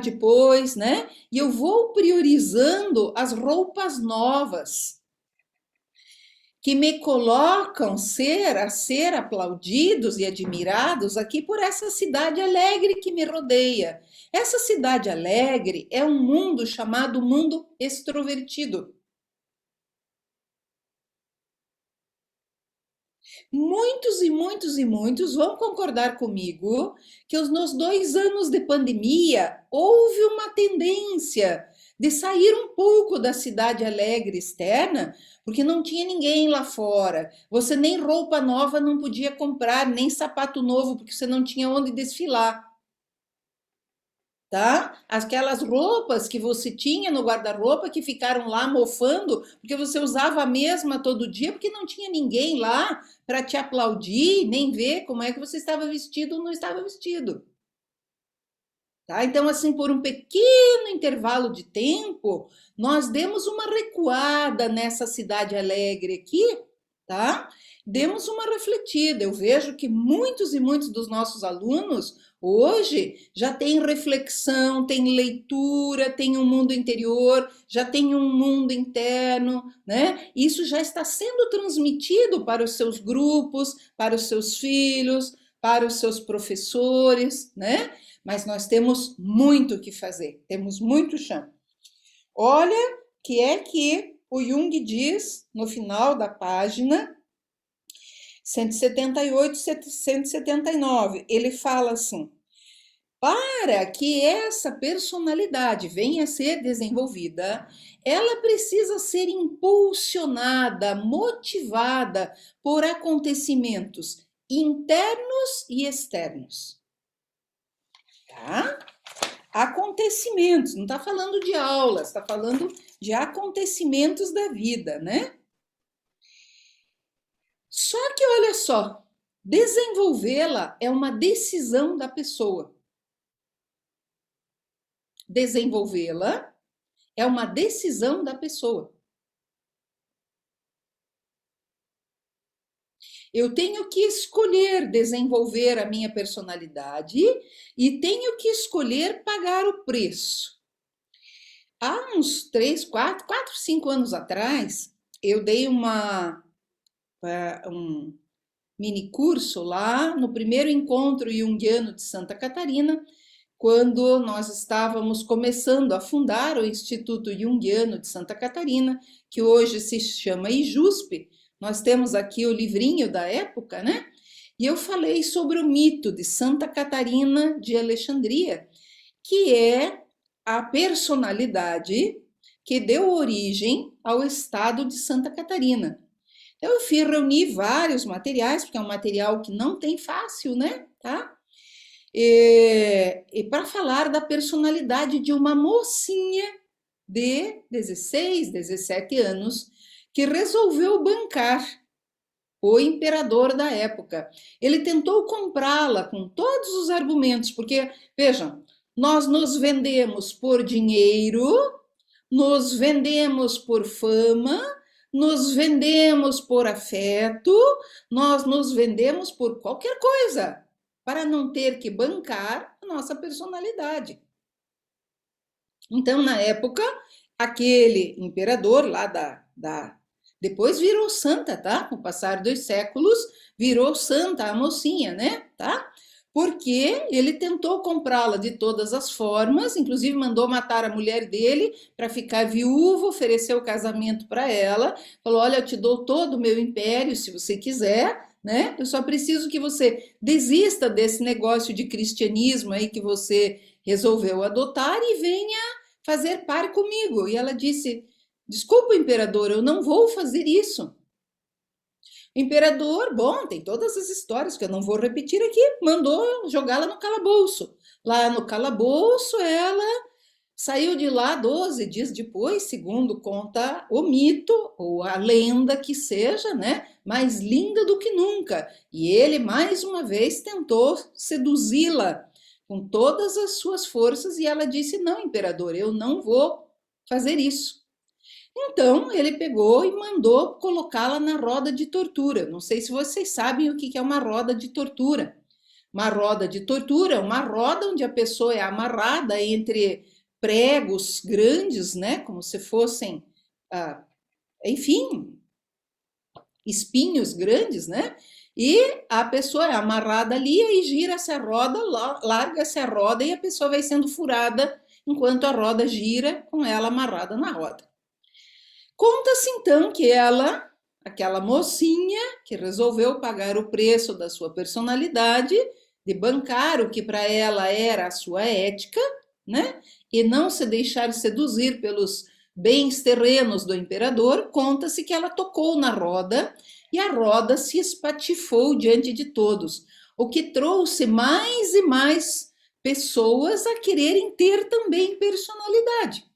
depois, né? E eu vou priorizando as roupas novas que me colocam a ser aplaudidos e admirados aqui por essa cidade alegre que me rodeia. Essa cidade alegre é um mundo chamado mundo extrovertido. Muitos e muitos e muitos vão concordar comigo que nos 2 anos de pandemia houve uma tendência de sair um pouco da cidade alegre externa, porque não tinha ninguém lá fora. Você nem roupa nova não podia comprar, nem sapato novo, porque você não tinha onde desfilar. Tá? Aquelas roupas que você tinha no guarda-roupa que ficaram lá mofando, porque você usava a mesma todo dia, porque não tinha ninguém lá para te aplaudir, nem ver como é que você estava vestido ou não estava vestido. Tá? Então, assim, por um pequeno intervalo de tempo, nós demos uma recuada nessa cidade alegre aqui, tá? Demos uma refletida. Eu vejo que muitos e muitos dos nossos alunos hoje já têm reflexão, têm leitura, têm um mundo interior, já têm um mundo interno, né? Isso já está sendo transmitido para os seus grupos, para os seus filhos, para os seus professores, né? Mas nós temos muito o que fazer, temos muito chão. Olha que é que o Jung diz no final da página 178 e 179. Ele fala assim: para que essa personalidade venha a ser desenvolvida, ela precisa ser impulsionada, motivada por acontecimentos internos e externos. Tá? Acontecimentos, não está falando de aulas, está falando de acontecimentos da vida, né? Só que olha só, desenvolvê-la é uma decisão da pessoa. Desenvolvê-la é uma decisão da pessoa. Eu tenho que escolher desenvolver a minha personalidade e tenho que escolher pagar o preço. Há uns 3, 4, 5 anos atrás, eu dei um mini curso lá no primeiro encontro junguiano de Santa Catarina, quando nós estávamos começando a fundar o Instituto Junguiano de Santa Catarina, que hoje se chama IJUSP. Nós temos aqui o livrinho da época, né? E eu falei sobre o mito de Santa Catarina de Alexandria, que é a personalidade que deu origem ao estado de Santa Catarina. Eu fui reunir vários materiais, porque é um material que não tem fácil, né? Tá? E para falar da personalidade de uma mocinha de 16, 17 anos que resolveu bancar o imperador da época. Ele tentou comprá-la com todos os argumentos, porque, vejam, nós nos vendemos por dinheiro, nos vendemos por fama, nos vendemos por afeto, nós nos vendemos por qualquer coisa, para não ter que bancar a nossa personalidade. Então, na época, aquele imperador lá depois virou santa, tá? Com o passar dos séculos, virou santa a mocinha, né? Tá? Porque ele tentou comprá-la de todas as formas, inclusive mandou matar a mulher dele para ficar viúva, ofereceu o casamento para ela, falou: olha, eu te dou todo o meu império se você quiser, né? Eu só preciso que você desista desse negócio de cristianismo aí que você resolveu adotar e venha fazer par comigo. E ela disse: Desculpa, imperador, eu não vou fazer isso. O imperador, bom, tem todas as histórias que eu não vou repetir aqui, mandou jogá-la no calabouço. Lá no calabouço, ela saiu de lá 12 dias depois, segundo conta o mito, ou a lenda que seja, né? Mais linda do que nunca. E ele, mais uma vez, tentou seduzi-la com todas as suas forças e ela disse: Não, imperador, eu não vou fazer isso. Então ele pegou e mandou colocá-la na roda de tortura. Não sei se vocês sabem o que é uma roda de tortura. Uma roda de tortura é uma roda onde a pessoa é amarrada entre pregos grandes, né? Como se fossem, ah, enfim, espinhos grandes, né? E a pessoa é amarrada ali e gira essa roda, larga essa roda e a pessoa vai sendo furada enquanto a roda gira com ela amarrada na roda. Conta-se então que ela, aquela mocinha que resolveu pagar o preço da sua personalidade, de bancar o que para ela era a sua ética, né? E não se deixar seduzir pelos bens terrenos do imperador, conta-se que ela tocou na roda e a roda se espatifou diante de todos, o que trouxe mais e mais pessoas a quererem ter também personalidade.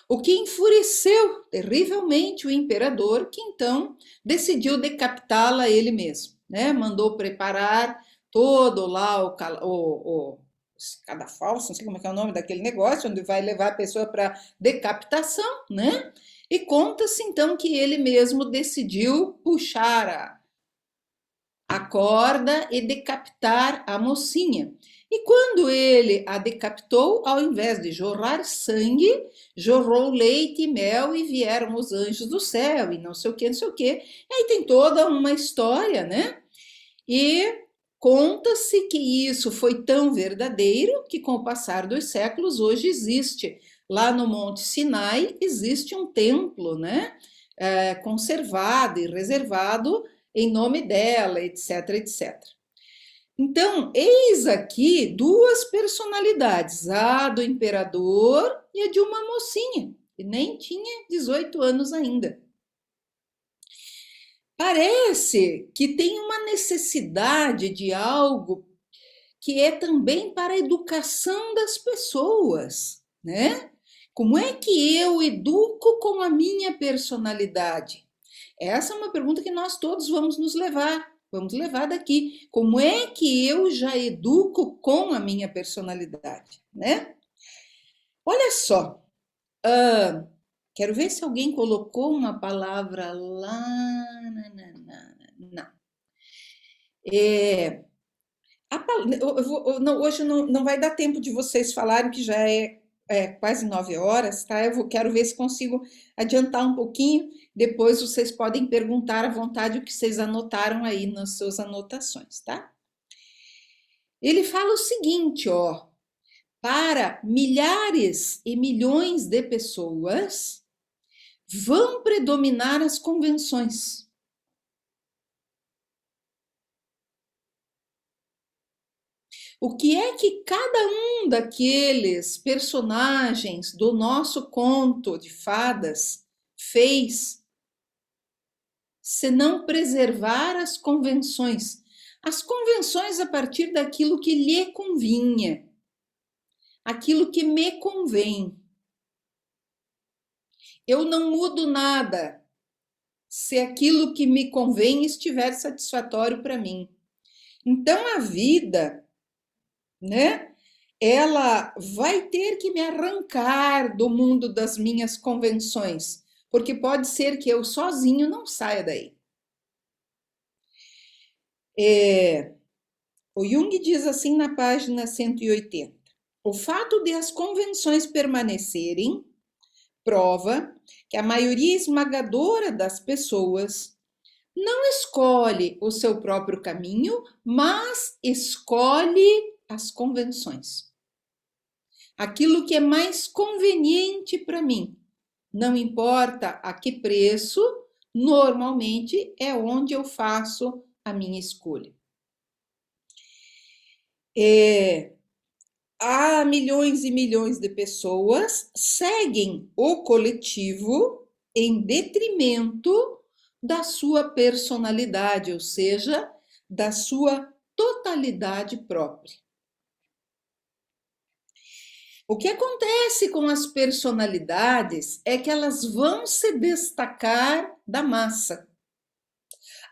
O que enfureceu terrivelmente o imperador, que então decidiu decapitá-la ele mesmo, né? Mandou preparar todo lá o cadafalso, não sei como é que é o nome daquele negócio, onde vai levar a pessoa para decapitação, né? E conta-se então que ele mesmo decidiu puxar a corda e decapitar a mocinha. E quando ele a decapitou, ao invés de jorrar sangue, jorrou leite e mel e vieram os anjos do céu e não sei o que, não sei o que. E aí tem toda uma história, né? E conta-se que isso foi tão verdadeiro que com o passar dos séculos hoje existe. Lá no Monte Sinai existe um templo, né? Conservado e reservado em nome dela, etc, etc. Então, eis aqui duas personalidades, a do imperador e a de uma mocinha, que nem tinha 18 anos ainda. Parece que tem uma necessidade de algo que é também para a educação das pessoas, né? Como é que eu educo com a minha personalidade? Essa é uma pergunta que nós todos vamos levar daqui. Como é que eu já educo com a minha personalidade, né? Olha só, quero ver se alguém colocou uma palavra lá. Não. É, não, hoje não vai dar tempo de vocês falarem que já é quase 9 horas, tá? Quero ver se consigo adiantar um pouquinho. Depois vocês podem perguntar à vontade o que vocês anotaram aí nas suas anotações, tá? Ele fala o seguinte, ó, para milhares e milhões de pessoas vão predominar as convenções. O que é que cada um daqueles personagens do nosso conto de fadas fez se não preservar as convenções? As convenções a partir daquilo que lhe convinha, aquilo que me convém. Eu não mudo nada se aquilo que me convém estiver satisfatório para mim. Então a vida, né? Ela vai ter que me arrancar do mundo das minhas convenções, porque pode ser que eu sozinho não saia daí. O Jung diz assim na página 180: o fato de as convenções permanecerem prova que a maioria esmagadora das pessoas não escolhe o seu próprio caminho, mas escolhe as convenções. Aquilo que é mais conveniente para mim, não importa a que preço, normalmente é onde eu faço a minha escolha. há milhões e milhões de pessoas seguem o coletivo em detrimento da sua personalidade, ou seja, da sua totalidade própria. O que acontece com as personalidades é que elas vão se destacar da massa.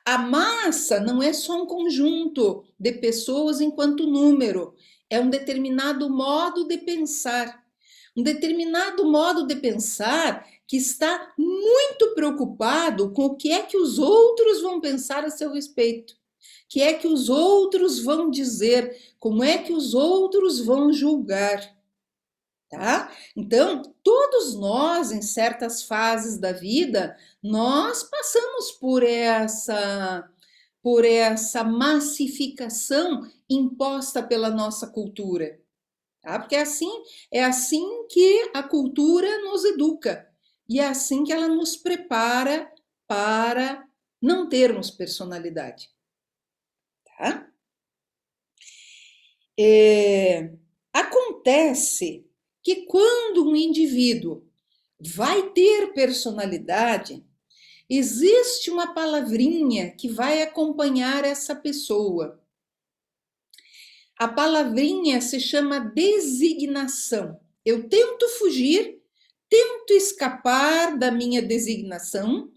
A massa não é só um conjunto de pessoas enquanto número, é um determinado modo de pensar. Um determinado modo de pensar que está muito preocupado com o que é que os outros vão pensar a seu respeito, o que é que os outros vão dizer, como é que os outros vão julgar. Tá? Então, todos nós, em certas fases da vida, nós passamos por essa massificação imposta pela nossa cultura, tá? Porque é assim que a cultura nos educa e é assim que ela nos prepara para não termos personalidade, tá? Acontece que quando um indivíduo vai ter personalidade, existe uma palavrinha que vai acompanhar essa pessoa. A palavrinha se chama designação. Eu tento fugir, tento escapar da minha designação,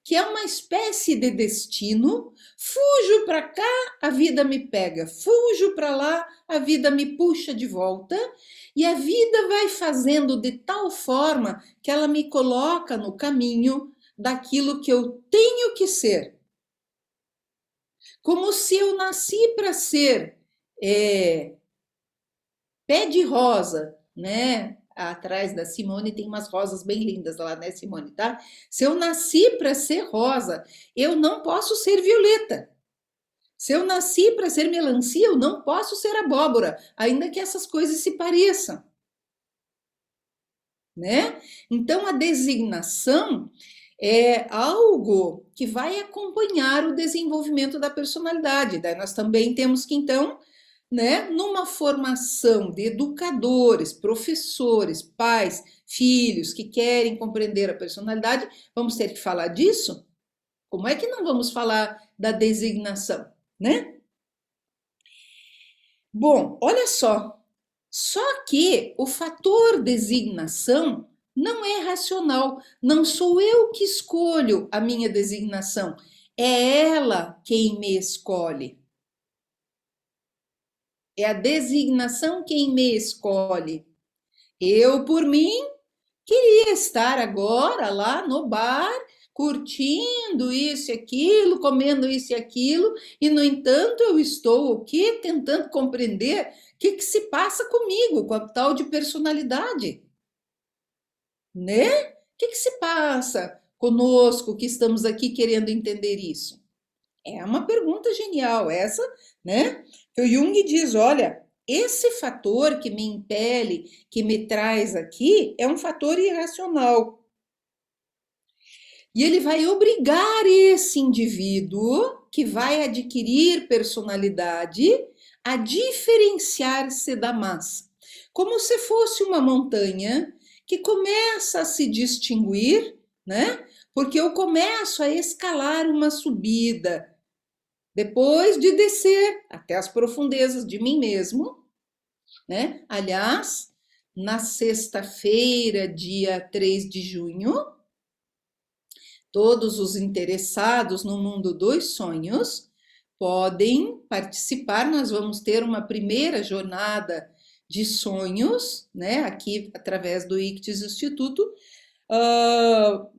que é uma espécie de destino. Fujo para cá, a vida me pega. Fujo para lá, a vida me puxa de volta. E a vida vai fazendo de tal forma que ela me coloca no caminho daquilo que eu tenho que ser. Como se eu nasci para ser pé de rosa, né? Atrás da Simone tem umas rosas bem lindas lá, né, Simone, tá? Se eu nasci para ser rosa, eu não posso ser violeta. Se eu nasci para ser melancia, eu não posso ser abóbora, ainda que essas coisas se pareçam, né? Então a designação é algo que vai acompanhar o desenvolvimento da personalidade. Daí nós também temos que então, né, numa formação de educadores, professores, pais, filhos que querem compreender a personalidade, vamos ter que falar disso? Como é que não vamos falar da designação, né? Bom, olha só que o fator designação não é racional, não sou eu que escolho a minha designação, é ela quem me escolhe. É a designação quem me escolhe. Eu, por mim, queria estar agora lá no bar, curtindo isso e aquilo, comendo isso e aquilo, e no entanto eu estou o quê? Tentando compreender o que se passa comigo, com a tal de personalidade, né? O que se passa conosco que estamos aqui querendo entender isso? É uma pergunta genial essa, né? Que o Jung diz, olha, esse fator que me impele, que me traz aqui, é um fator irracional. E ele vai obrigar esse indivíduo que vai adquirir personalidade a diferenciar-se da massa, como se fosse uma montanha que começa a se distinguir, né? Porque eu começo a escalar uma subida, depois de descer até as profundezas de mim mesmo, né? Aliás, na sexta-feira, dia 3 de junho, todos os interessados no mundo dos sonhos podem participar. Nós vamos ter uma primeira jornada de sonhos, né, aqui através do ICTIS Instituto,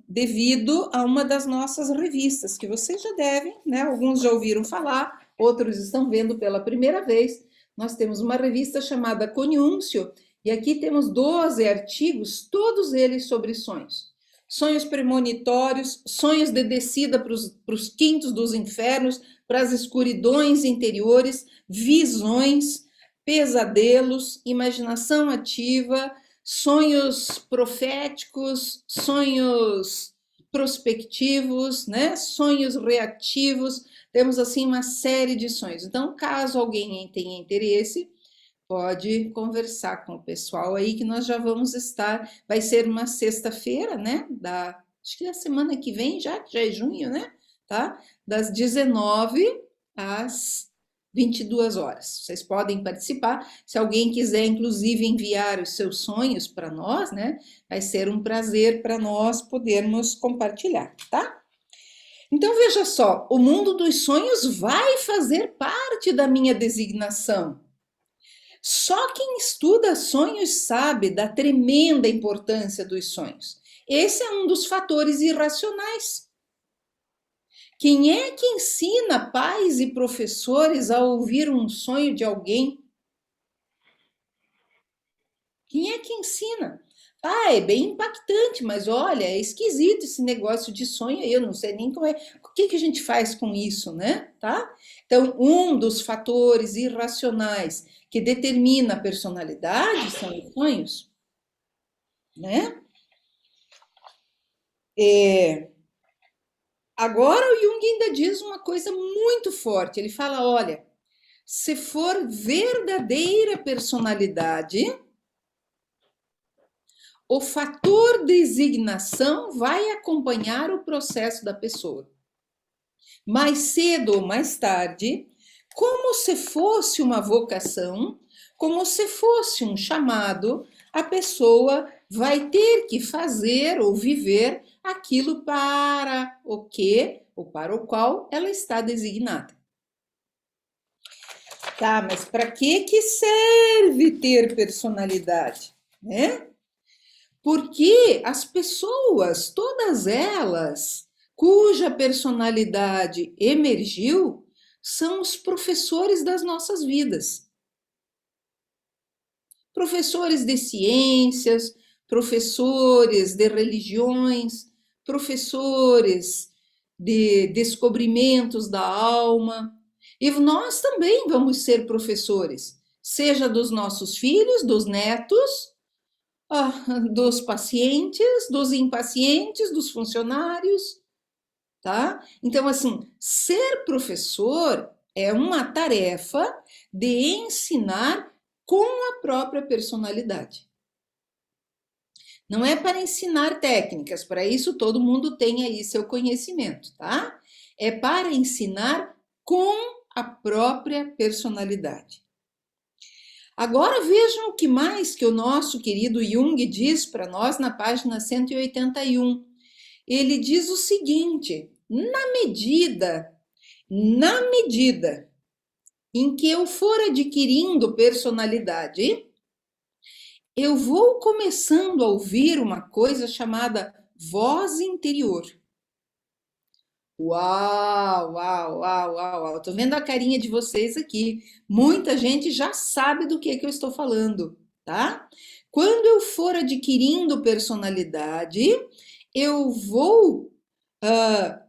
devido a uma das nossas revistas, que vocês já devem, né, alguns já ouviram falar, outros estão vendo pela primeira vez. Nós temos uma revista chamada Conúncio, e aqui temos 12 artigos, todos eles sobre sonhos. Sonhos premonitórios, sonhos de descida para os quintos dos infernos, para as escuridões interiores, visões, pesadelos, imaginação ativa, sonhos proféticos, sonhos prospectivos, né? Sonhos reativos. Temos assim uma série de sonhos. Então, caso alguém tenha interesse, Pode conversar com o pessoal aí que nós já vamos estar. Vai ser uma sexta-feira, né? Acho que é a semana que vem, que já é junho, né? Tá? Das 19 às 22 horas. Vocês podem participar. Se alguém quiser, inclusive, enviar os seus sonhos para nós, né? Vai ser um prazer para nós podermos compartilhar, tá? Então veja só, o mundo dos sonhos vai fazer parte da minha designação. Só quem estuda sonhos sabe da tremenda importância dos sonhos. Esse é um dos fatores irracionais. Quem é que ensina pais e professores a ouvir um sonho de alguém? Quem é que ensina? Ah, é bem impactante, mas olha, é esquisito esse negócio de sonho aí, eu não sei nem como é. O que que a gente faz com isso, né? Tá? Então, um dos fatores irracionais que determina a personalidade são os sonhos, né? Agora o Jung ainda diz uma coisa muito forte. Ele fala: olha, se for verdadeira personalidade, o fator designação vai acompanhar o processo da pessoa. Mais cedo ou mais tarde, como se fosse uma vocação, como se fosse um chamado, a pessoa vai ter que fazer ou viver aquilo para o que ou para o qual ela está designada. Tá, mas para que serve ter personalidade, né? Porque as pessoas, todas elas, cuja personalidade emergiu, são os professores das nossas vidas. Professores de ciências, professores de religiões, professores de descobrimentos da alma. E nós também vamos ser professores, seja dos nossos filhos, dos netos, dos pacientes, dos impacientes, dos funcionários, tá? Então, assim, ser professor é uma tarefa de ensinar com a própria personalidade. Não é para ensinar técnicas, para isso todo mundo tem aí seu conhecimento, tá? É para ensinar com a própria personalidade. Agora vejam o que mais que o nosso querido Jung diz para nós na página 181. Ele diz o seguinte: na medida em que eu for adquirindo personalidade, eu vou começando a ouvir uma coisa chamada voz interior. Uau, uau, uau, uau, uau. Tô vendo a carinha de vocês aqui. Muita gente já sabe do que eu estou falando, tá? Quando eu for adquirindo personalidade, eu vou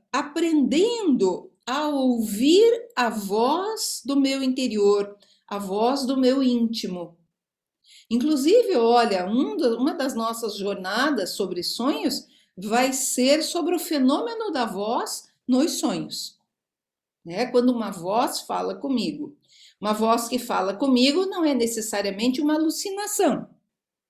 aprendendo a ouvir a voz do meu interior, a voz do meu íntimo. Inclusive, olha, uma das nossas jornadas sobre sonhos vai ser sobre o fenômeno da voz nos sonhos, né? Quando uma voz fala comigo. Uma voz que fala comigo não é necessariamente uma alucinação.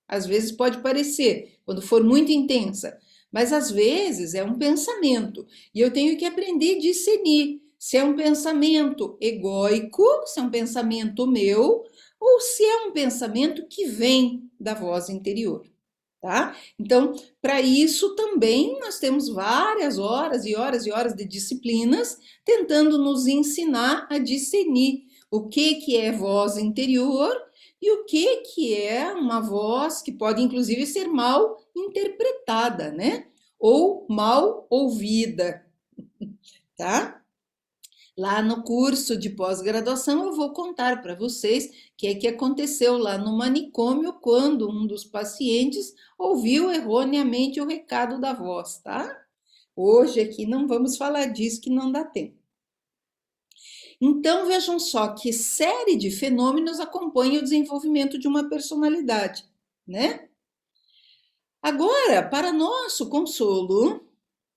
Às vezes pode parecer, quando for muito intensa, mas às vezes é um pensamento. E eu tenho que aprender a discernir se é um pensamento egóico, se é um pensamento meu, ou se é um pensamento que vem da voz interior. Tá? Então, para isso também nós temos várias horas e horas e horas de disciplinas tentando nos ensinar a discernir o que é voz interior e o que é uma voz que pode inclusive ser mal interpretada, né? Ou mal ouvida, tá? Lá no curso de pós-graduação eu vou contar para vocês o que aconteceu lá no manicômio quando um dos pacientes ouviu erroneamente o recado da voz, tá? Hoje aqui não vamos falar disso que não dá tempo. Então vejam só que série de fenômenos acompanha o desenvolvimento de uma personalidade, né? Agora, para nosso consolo,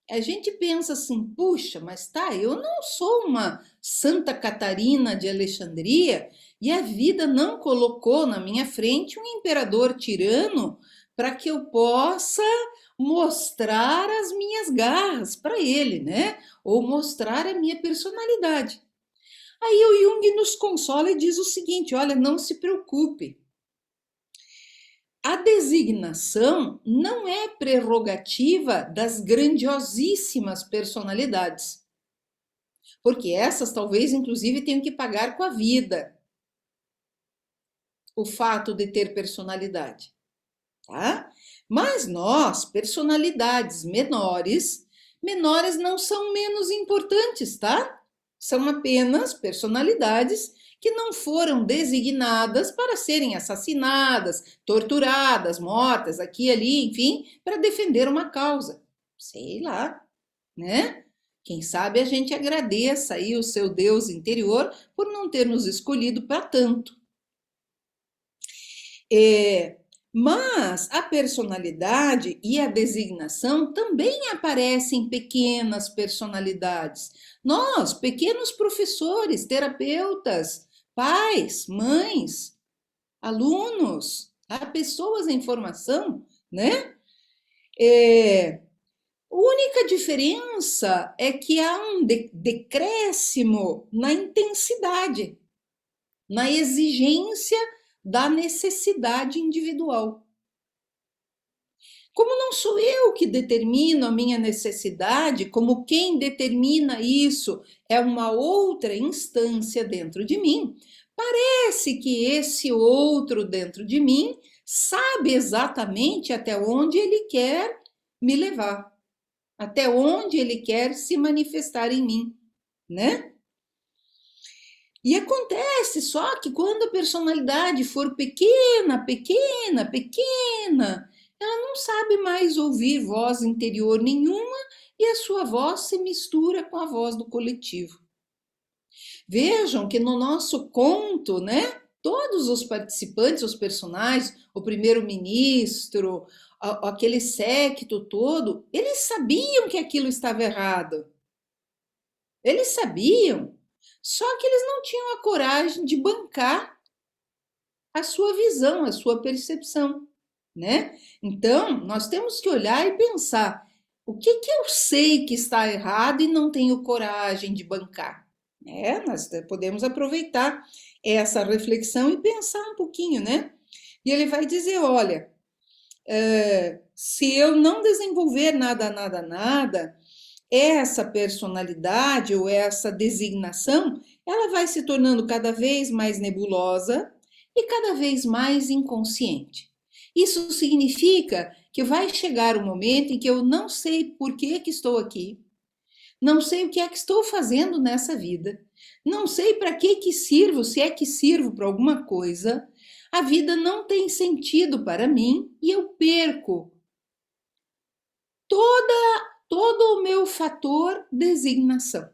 A gente pensa assim, puxa, mas tá, eu não sou uma Santa Catarina de Alexandria e a vida não colocou na minha frente um imperador tirano para que eu possa mostrar as minhas garras para ele, né? Ou mostrar a minha personalidade. Aí o Jung nos consola e diz o seguinte: olha, não se preocupe. A designação não é prerrogativa das grandiosíssimas personalidades, porque essas talvez, inclusive, tenham que pagar com a vida o fato de ter personalidade, tá? Mas nós, personalidades menores não são menos importantes, tá? São apenas personalidades que não foram designadas para serem assassinadas, torturadas, mortas, aqui e ali, enfim, para defender uma causa. Sei lá, né? Quem sabe a gente agradeça aí o seu Deus interior por não ter nos escolhido para tanto. É, mas a personalidade e a designação também aparecem em pequenas personalidades. Nós, pequenos professores, terapeutas, pais, mães, alunos, há pessoas em formação, né? É, a única diferença é que há um decréscimo na intensidade, na exigência da necessidade individual. Como não sou eu que determino a minha necessidade, como quem determina isso é uma outra instância dentro de mim, parece que esse outro dentro de mim sabe exatamente até onde ele quer me levar, até onde ele quer se manifestar em mim, né? E acontece só que quando a personalidade for pequena, ela não sabe mais ouvir voz interior nenhuma e a sua voz se mistura com a voz do coletivo. Vejam que no nosso conto, né, todos os participantes, os personagens, o primeiro-ministro, aquele séquito todo, eles sabiam que aquilo estava errado. Eles sabiam, só que eles não tinham a coragem de bancar a sua visão, a sua percepção, né? Então, nós temos que olhar e pensar: o que que eu sei que está errado e não tenho coragem de bancar? Nós podemos aproveitar essa reflexão e pensar um pouquinho, né? E ele vai dizer: olha, se eu não desenvolver nada, essa personalidade ou essa designação, ela vai se tornando cada vez mais nebulosa e cada vez mais inconsciente. Isso significa que vai chegar um momento em que eu não sei por que estou aqui, não sei o que é que estou fazendo nessa vida, não sei para que sirvo, se é que sirvo para alguma coisa, a vida não tem sentido para mim e eu perco todo o meu fator designação.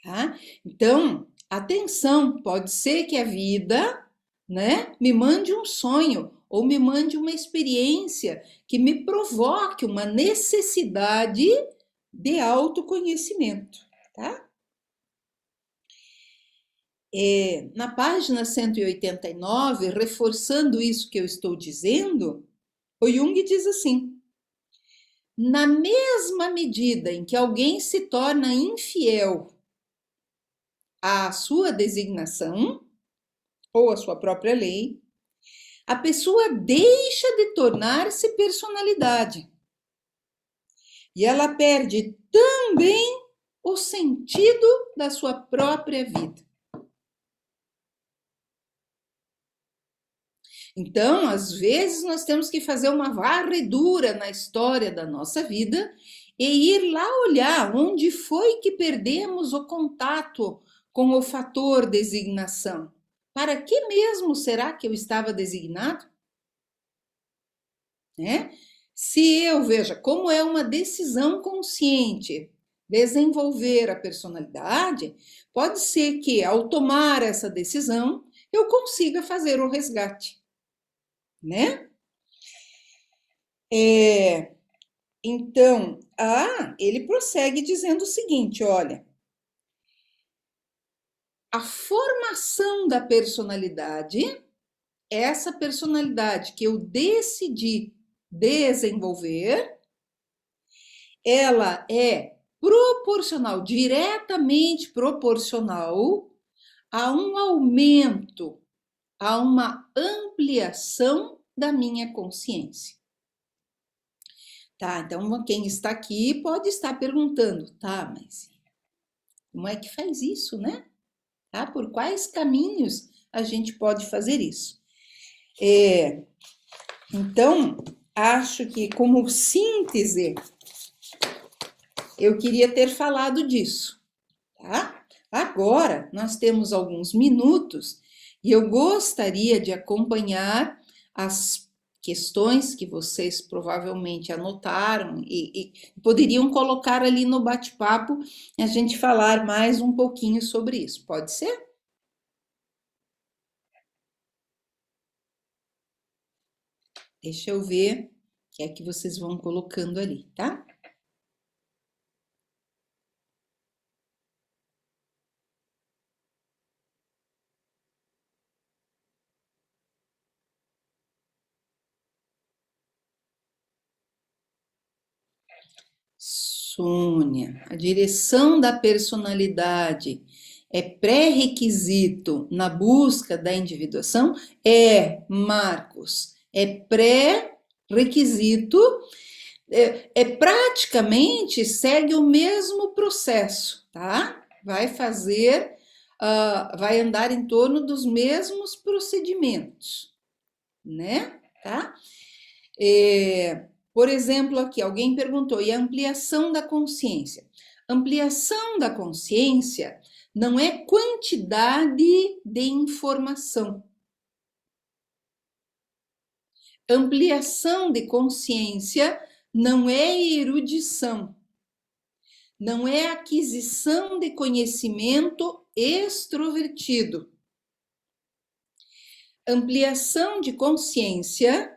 Tá? Então, atenção, pode ser que a vida, né, me mande um sonho ou me mande uma experiência que me provoque uma necessidade de autoconhecimento, tá? Na página 189, reforçando isso que eu estou dizendo, o Jung diz assim: na mesma medida em que alguém se torna infiel à sua designação ou à sua própria lei, a pessoa deixa de tornar-se personalidade e ela perde também o sentido da sua própria vida. Então, às vezes, nós temos que fazer uma varredura na história da nossa vida e ir lá olhar onde foi que perdemos o contato com o fator designação. Para que mesmo será que eu estava designado? Né? Se eu, veja, como é uma decisão consciente desenvolver a personalidade, pode ser que ao tomar essa decisão eu consiga fazer o resgate, né? Então, ele prossegue dizendo o seguinte, olha, a formação da personalidade, essa personalidade que eu decidi desenvolver, ela é proporcional, diretamente proporcional a um aumento, a uma ampliação da minha consciência. Tá, então quem está aqui pode estar perguntando, tá, mas como é que faz isso, né? Tá? Por quais caminhos a gente pode fazer isso? Então, acho que como síntese, eu queria ter falado disso, tá? Agora, nós temos alguns minutos e eu gostaria de acompanhar as questões que vocês provavelmente anotaram e poderiam colocar ali no bate-papo e a gente falar mais um pouquinho sobre isso. Pode ser? Deixa eu ver o que é que vocês vão colocando ali, tá? Sônia, a direção da personalidade é pré-requisito na busca da individuação? Marcos, é pré-requisito, praticamente segue o mesmo processo, tá? Vai andar em torno dos mesmos procedimentos, né? Tá? Por exemplo, aqui alguém perguntou, e a ampliação da consciência? Ampliação da consciência não é quantidade de informação. Ampliação de consciência não é erudição, não é aquisição de conhecimento extrovertido. Ampliação de consciência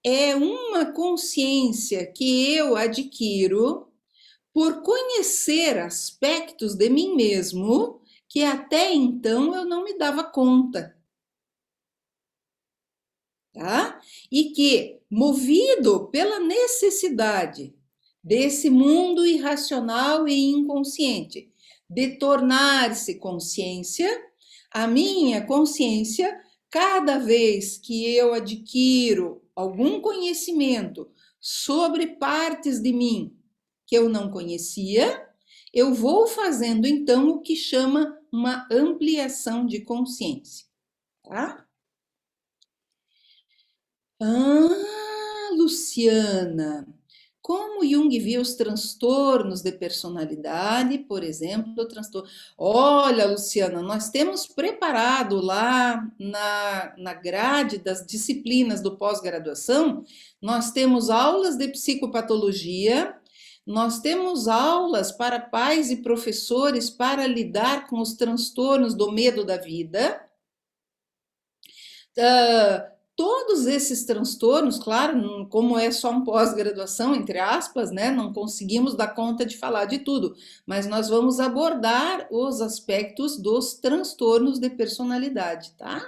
é uma consciência que eu adquiro por conhecer aspectos de mim mesmo que até então eu não me dava conta. Tá? E que, movido pela necessidade desse mundo irracional e inconsciente de tornar-se consciência, a minha consciência, cada vez que eu adquiro algum conhecimento sobre partes de mim que eu não conhecia, eu vou fazendo então o que chama uma ampliação de consciência, tá? Luciana, como Jung viu os transtornos de personalidade, por exemplo, o transtorno. Olha, Luciana, nós temos preparado lá na grade das disciplinas do pós-graduação, nós temos aulas de psicopatologia, nós temos aulas para pais e professores para lidar com os transtornos do medo da vida. Todos esses transtornos, claro, como é só um pós-graduação, entre aspas, né, não conseguimos dar conta de falar de tudo, mas nós vamos abordar os aspectos dos transtornos de personalidade, tá?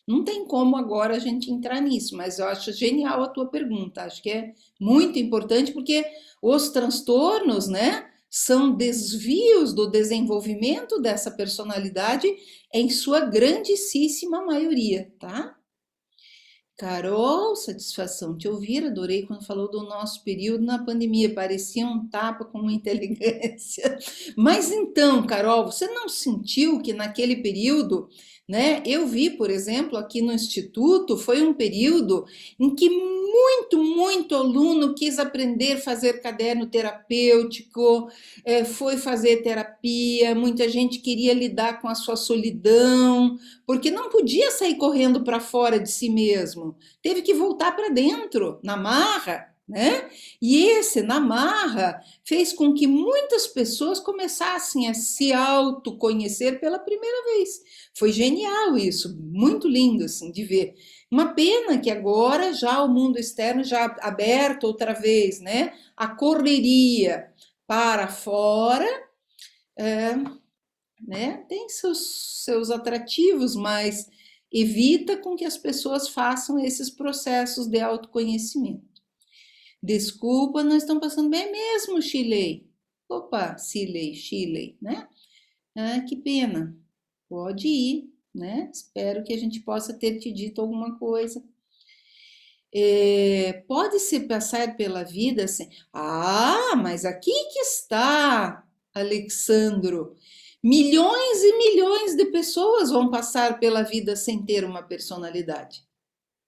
Não tem como agora a gente entrar nisso, mas eu acho genial a tua pergunta, acho que é muito importante porque os transtornos, né, são desvios do desenvolvimento dessa personalidade em sua grandíssima maioria, tá? Carol, satisfação te ouvir, adorei quando falou do nosso período na pandemia, parecia um tapa com muita elegância. Mas então, Carol, você não sentiu que naquele período, né? Eu vi, por exemplo, aqui no Instituto, foi um período em que muito aluno quis aprender a fazer caderno terapêutico, foi fazer terapia, muita gente queria lidar com a sua solidão, porque não podia sair correndo para fora de si mesmo, teve que voltar para dentro, na marra, né? E esse, na marra, fez com que muitas pessoas começassem a se autoconhecer pela primeira vez. Foi genial isso, muito lindo assim de ver. Uma pena que agora já o mundo externo já aberto outra vez, né? A correria para fora, é, né? Tem seus atrativos, mas evita com que as pessoas façam esses processos de autoconhecimento. Desculpa, nós estamos passando bem mesmo, Chile. Opa, Chile, né? Ah, que pena. Pode ir, né? Espero que a gente possa ter te dito alguma coisa. Pode-se passar pela vida assim. Ah, mas aqui que está, Alexandro. Milhões e milhões de pessoas vão passar pela vida sem ter uma personalidade.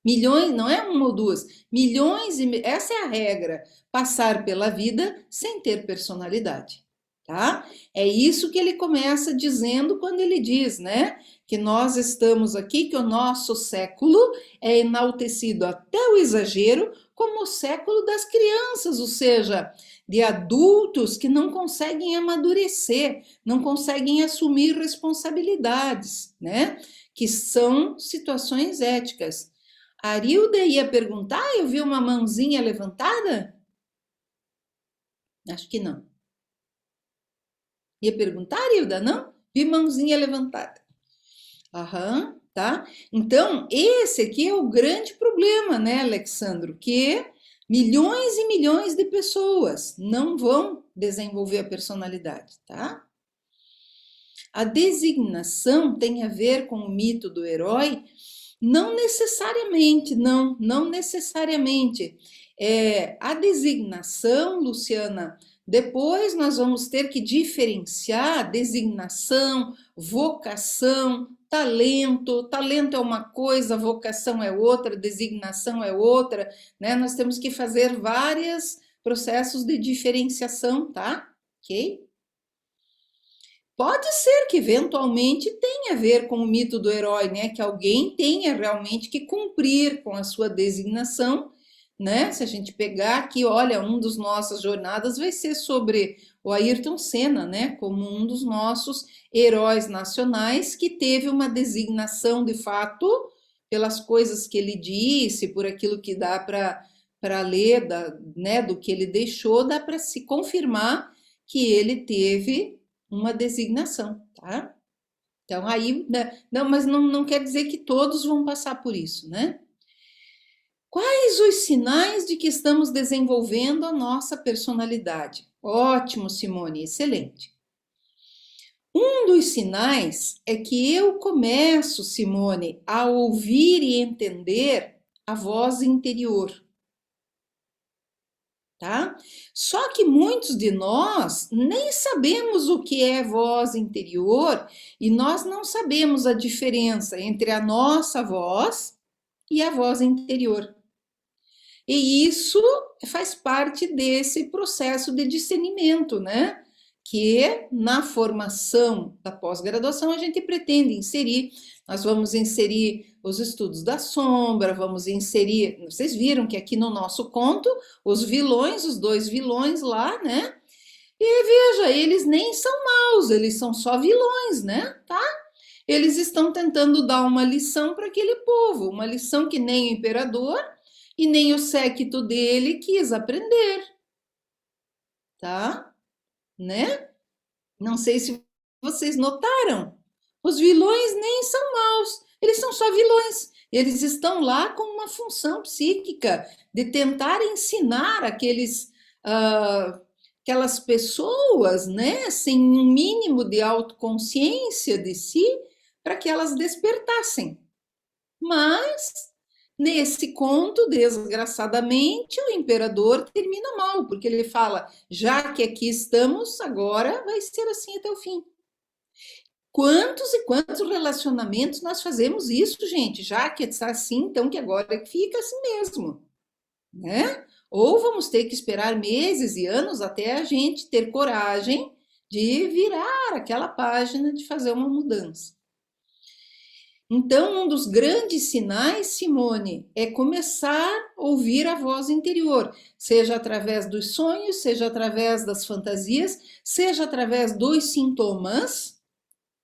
Milhões, não é uma ou duas, milhões e essa é a regra, passar pela vida sem ter personalidade, tá? É isso que ele começa dizendo quando ele diz, né, que nós estamos aqui, que o nosso século é enaltecido até o exagero como o século das crianças, ou seja, de adultos que não conseguem amadurecer, não conseguem assumir responsabilidades, né? Que são situações éticas. A Arilda ia perguntar, eu vi uma mãozinha levantada? Acho que não. Ia perguntar, Arilda? Não? Vi mãozinha levantada. Aham, tá? Então, esse aqui é o grande problema, né, Alexandro? Que milhões e milhões de pessoas não vão desenvolver a personalidade, tá? A designação tem a ver com o mito do herói. Não necessariamente, não necessariamente. A designação, Luciana, depois nós vamos ter que diferenciar designação, vocação, talento. Talento é uma coisa, vocação é outra, designação é outra, né? Nós temos que fazer vários processos de diferenciação, tá? Ok? Pode ser que eventualmente tenha a ver com o mito do herói, né? Que alguém tenha realmente que cumprir com a sua designação, né? Se a gente pegar aqui, olha, um dos nossas jornadas vai ser sobre o Ayrton Senna, né? Como um dos nossos heróis nacionais que teve uma designação de fato pelas coisas que ele disse, por aquilo que dá para ler, né? Do que ele deixou, dá para se confirmar que ele teve uma designação, tá? Então aí, né, não, mas não quer dizer que todos vão passar por isso, né? Quais os sinais de que estamos desenvolvendo a nossa personalidade? Ótimo, Simone, excelente. Um dos sinais é que eu começo, Simone, a ouvir e entender a voz interior. Tá? Só que muitos de nós nem sabemos o que é voz interior e nós não sabemos a diferença entre a nossa voz e a voz interior. E isso faz parte desse processo de discernimento, né? Que na formação da pós-graduação a gente pretende inserir. Nós vamos inserir os estudos da sombra, vamos inserir. Vocês viram que aqui no nosso conto, os vilões, os dois vilões lá, né? E veja, eles nem são maus, eles são só vilões, né? Tá? Eles estão tentando dar uma lição para aquele povo, uma lição que nem o imperador e nem o séquito dele quis aprender, tá? Né? Não sei se vocês notaram, os vilões nem são maus, eles são só vilões. Eles estão lá com uma função psíquica de tentar ensinar aquelas pessoas, né, sem um mínimo de autoconsciência de si, para que elas despertassem. Mas nesse conto, desgraçadamente, o imperador termina mal, porque ele fala: já que aqui estamos, agora vai ser assim até o fim. Quantos e quantos relacionamentos nós fazemos isso, gente? Já que está assim, então que agora fica assim mesmo, né? Ou vamos ter que esperar meses e anos até a gente ter coragem de virar aquela página, de fazer uma mudança. Então, um dos grandes sinais, Simone, é começar a ouvir a voz interior, seja através dos sonhos, seja através das fantasias, seja através dos sintomas,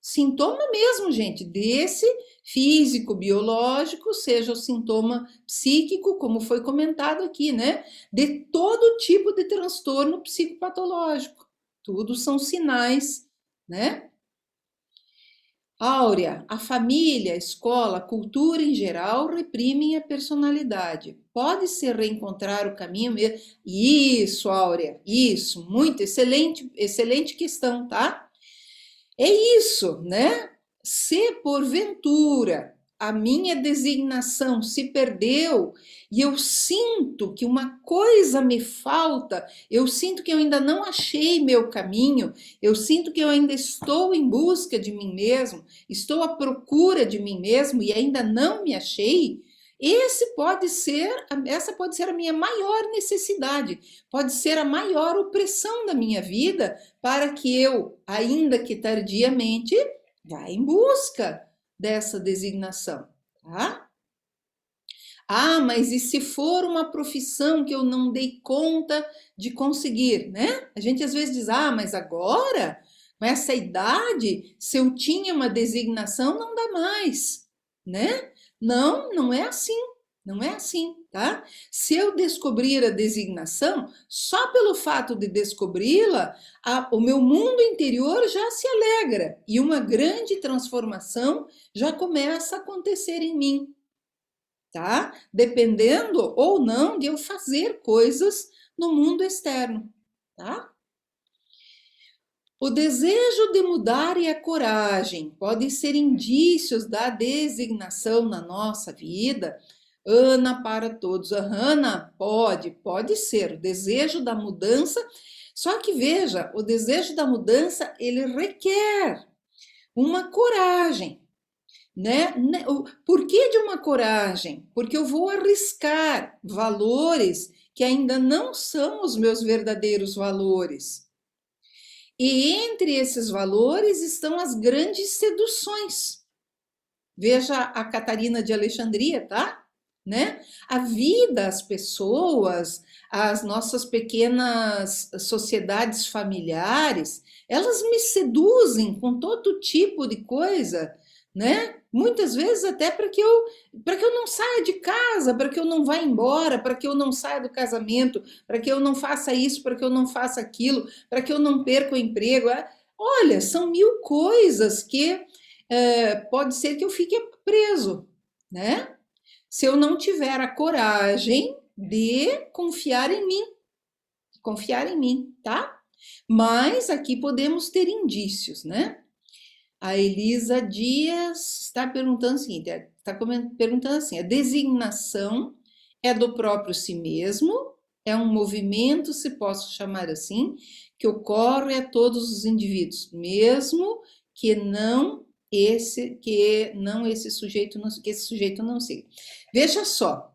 Sintoma mesmo, gente, desse físico, biológico, seja o sintoma psíquico, como foi comentado aqui, né? De todo tipo de transtorno psicopatológico. Tudo são sinais, né? Áurea, a família, a escola, a cultura em geral reprimem a personalidade. Pode-se reencontrar o caminho mesmo? Isso, Áurea, isso, muito excelente, excelente questão, tá? É isso, né? Se porventura a minha designação se perdeu e eu sinto que uma coisa me falta, eu sinto que eu ainda não achei meu caminho, eu sinto que eu ainda estou em busca de mim mesmo, estou à procura de mim mesmo e ainda não me achei, essa pode ser a minha maior necessidade, pode ser a maior opressão da minha vida para que eu, ainda que tardiamente, vá em busca dessa designação, tá? Ah, mas e se for uma profissão que eu não dei conta de conseguir, né? A gente às vezes diz, ah, mas agora, com essa idade, se eu tinha uma designação, não dá mais, né? Não, não é assim. Não é assim, tá? Se eu descobrir a designação, só pelo fato de descobri-la, o meu mundo interior já se alegra e uma grande transformação já começa a acontecer em mim, tá? Dependendo ou não de eu fazer coisas no mundo externo, tá? O desejo de mudar e a coragem podem ser indícios da designação na nossa vida. Ana, para todos. Ana, pode ser. O desejo da mudança. Só que veja, o desejo da mudança ele requer uma coragem, né? Por que de uma coragem? Porque eu vou arriscar valores que ainda não são os meus verdadeiros valores. E entre esses valores estão as grandes seduções. Veja a Catarina de Alexandria, tá? Né? A vida, as pessoas, as nossas pequenas sociedades familiares, elas me seduzem com todo tipo de coisa, né? Muitas vezes até para que eu não saia de casa, para que eu não vá embora, para que eu não saia do casamento, para que eu não faça isso, para que eu não faça aquilo, para que eu não perca o emprego. Olha, são mil coisas que pode ser que eu fique preso, né? Se eu não tiver a coragem de confiar em mim, tá? Mas aqui podemos ter indícios, né? A Elisa Dias está perguntando o seguinte, perguntando assim, a designação é do próprio si mesmo, é um movimento, se posso chamar assim, que ocorre a todos os indivíduos, mesmo que esse sujeito não siga. Veja só,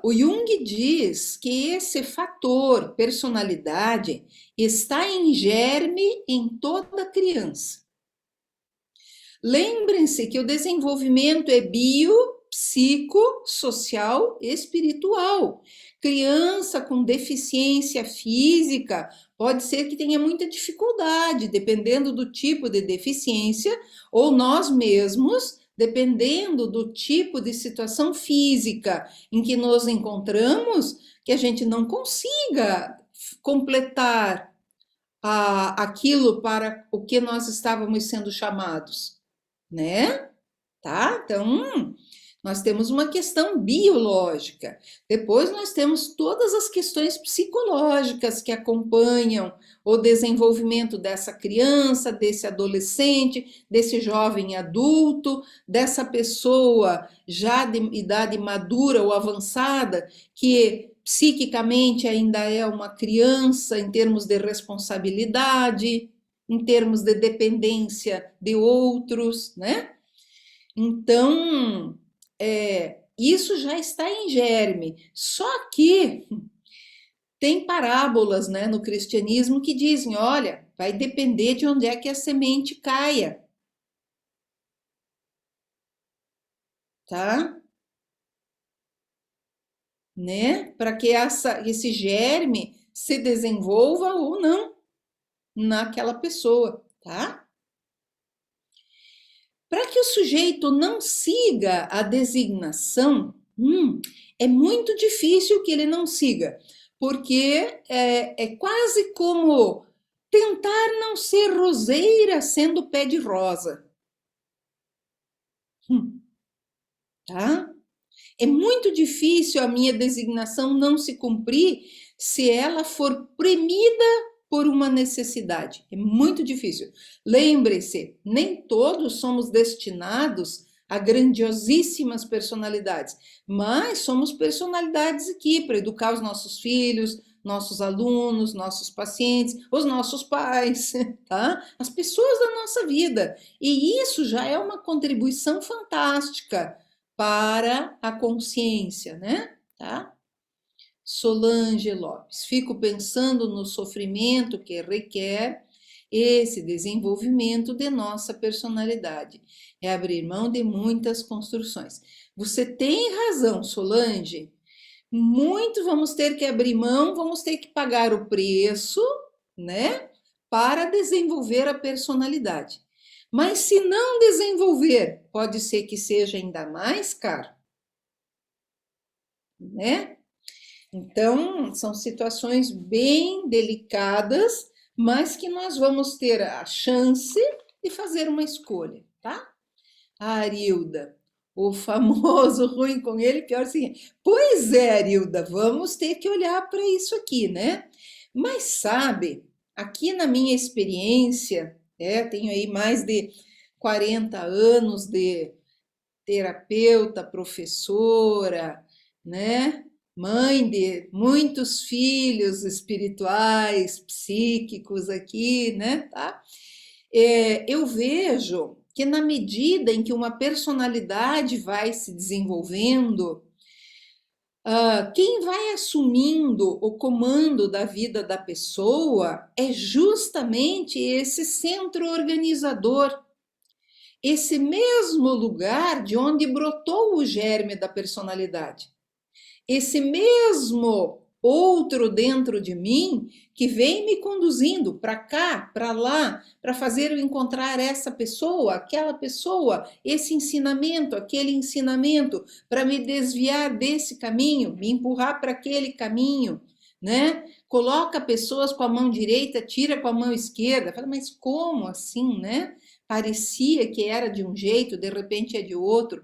o Jung diz que esse fator personalidade está em germe em toda criança. Lembrem-se que o desenvolvimento é bio, psico, social, espiritual. Criança com deficiência física pode ser que tenha muita dificuldade, dependendo do tipo de deficiência, ou nós mesmos, dependendo do tipo de situação física em que nos encontramos, que a gente não consiga completar aquilo para o que nós estávamos sendo chamados, né? Tá? Então, nós temos uma questão biológica. Depois nós temos todas as questões psicológicas que acompanham o desenvolvimento dessa criança, desse adolescente, desse jovem adulto, dessa pessoa já de idade madura ou avançada, que psiquicamente ainda é uma criança em termos de responsabilidade, em termos de dependência de outros, né? Então, isso já está em germe. Só que tem parábolas, né, no cristianismo que dizem, olha, vai depender de onde é que a semente caia, tá? Né? Para que esse germe se desenvolva ou não naquela pessoa. tá? Para que o sujeito não siga a designação, é muito difícil que ele não siga, porque é quase como tentar não ser roseira sendo pé de rosa, tá? É muito difícil a minha designação não se cumprir se ela for premida por uma necessidade. É muito difícil. Lembre-se, nem todos somos destinados a grandiosíssimas personalidades, mas somos personalidades aqui para educar os nossos filhos, nossos alunos, nossos pacientes, os nossos pais, tá? As pessoas da nossa vida. E isso já é uma contribuição fantástica para a consciência, né? Tá? Solange Lopes, fico pensando no sofrimento que requer esse desenvolvimento de nossa personalidade. É abrir mão de muitas construções. Você tem razão, Solange. Muito vamos ter que abrir mão, vamos ter que pagar o preço, né? Para desenvolver a personalidade. Mas se não desenvolver, pode ser que seja ainda mais caro, né? Então, são situações bem delicadas, mas que nós vamos ter a chance de fazer uma escolha, tá? A Arilda, o famoso ruim com ele, pior assim. Pois é, Arilda, vamos ter que olhar para isso aqui, né? Mas sabe, aqui na minha experiência, tenho aí mais de 40 anos de terapeuta, professora, né? Mãe de muitos filhos espirituais, psíquicos aqui, né? Tá? Eu vejo que na medida em que uma personalidade vai se desenvolvendo, quem vai assumindo o comando da vida da pessoa é justamente esse centro organizador, esse mesmo lugar de onde brotou o germe da personalidade. Esse mesmo outro dentro de mim que vem me conduzindo para cá, para lá, para fazer eu encontrar essa pessoa, aquela pessoa, esse ensinamento, aquele ensinamento, para me desviar desse caminho, me empurrar para aquele caminho, né? Coloca pessoas com a mão direita, tira com a mão esquerda. Fala, mas como assim, né? Parecia que era de um jeito, de repente é de outro.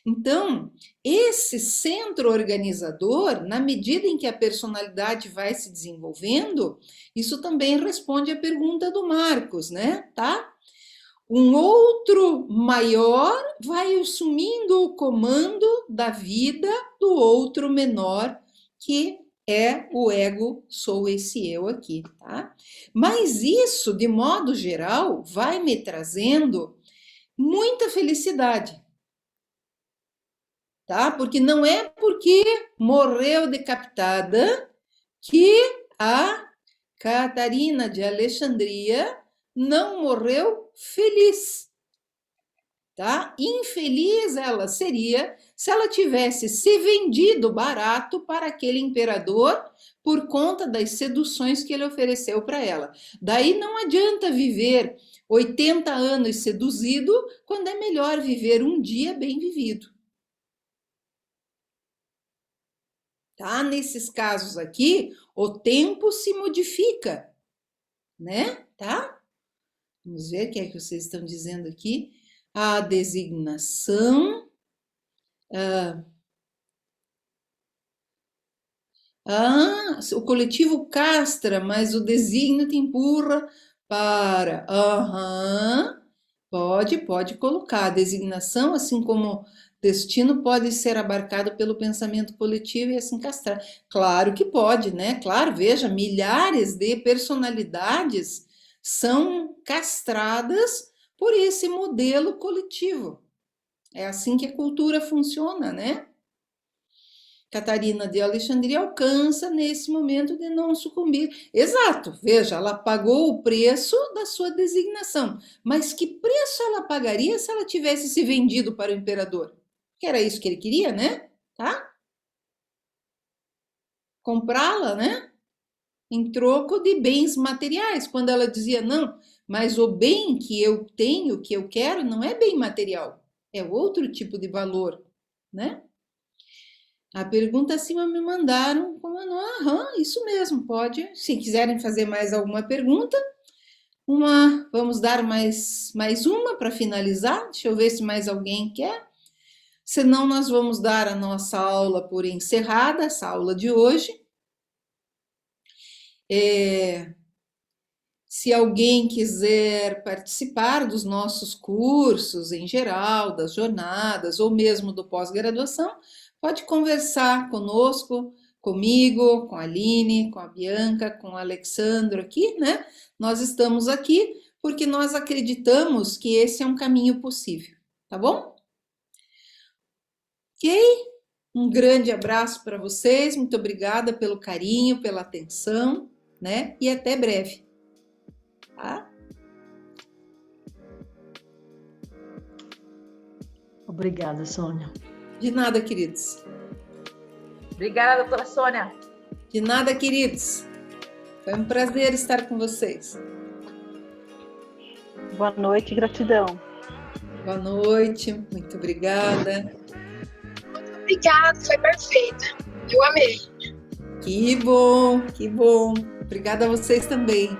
Então, esse centro organizador, na medida em que a personalidade vai se desenvolvendo, isso também responde à pergunta do Marcos, né? Tá? Um outro maior vai assumindo o comando da vida do outro menor, que é o ego, sou esse eu aqui, tá? Mas isso, de modo geral, vai me trazendo muita felicidade, tá? Porque não é porque morreu decapitada que a Catarina de Alexandria não morreu feliz, tá? Infeliz ela seria se ela tivesse se vendido barato para aquele imperador por conta das seduções que ele ofereceu para ela. Daí não adianta viver 80 anos seduzido quando é melhor viver um dia bem vivido. Tá? Nesses casos aqui, o tempo se modifica, né? Tá? Vamos ver o que é que vocês estão dizendo aqui. A designação. O coletivo castra, mas o desígnio te empurra para. Aham, pode colocar. A designação, assim como destino, pode ser abarcado pelo pensamento coletivo e assim castrar. Claro que pode, né? Claro, veja, milhares de personalidades são castradas por esse modelo coletivo. É assim que a cultura funciona, né? Catarina de Alexandria alcança nesse momento de não sucumbir. Exato, veja, ela pagou o preço da sua designação, mas que preço ela pagaria se ela tivesse se vendido para o imperador? Que era isso que ele queria, né? Tá? Comprá-la, né? Em troco de bens materiais. Quando ela dizia não, Mas o bem que eu tenho, que eu quero, não é bem material, é outro tipo de valor, né? A pergunta acima me mandaram como aham, isso mesmo, pode. Se quiserem fazer mais alguma pergunta, vamos dar mais uma para finalizar. Deixa eu ver se mais alguém quer. Senão, nós vamos dar a nossa aula por encerrada, essa aula de hoje. Se alguém quiser participar dos nossos cursos em geral, das jornadas ou mesmo do pós-graduação, pode conversar conosco, comigo, com a Aline, com a Bianca, com o Alexandro aqui, né? Nós estamos aqui porque nós acreditamos que esse é um caminho possível, tá bom? Ok? Um grande abraço para vocês, muito obrigada pelo carinho, pela atenção, né? E até breve. Tá? Obrigada, Sônia. De nada, queridos. Obrigada, doutora Sônia. De nada, queridos. Foi um prazer estar com vocês. Boa noite, gratidão. Boa noite, muito obrigada. Muito obrigada, foi perfeita. Eu amei. Que bom, que bom. Obrigada a vocês também.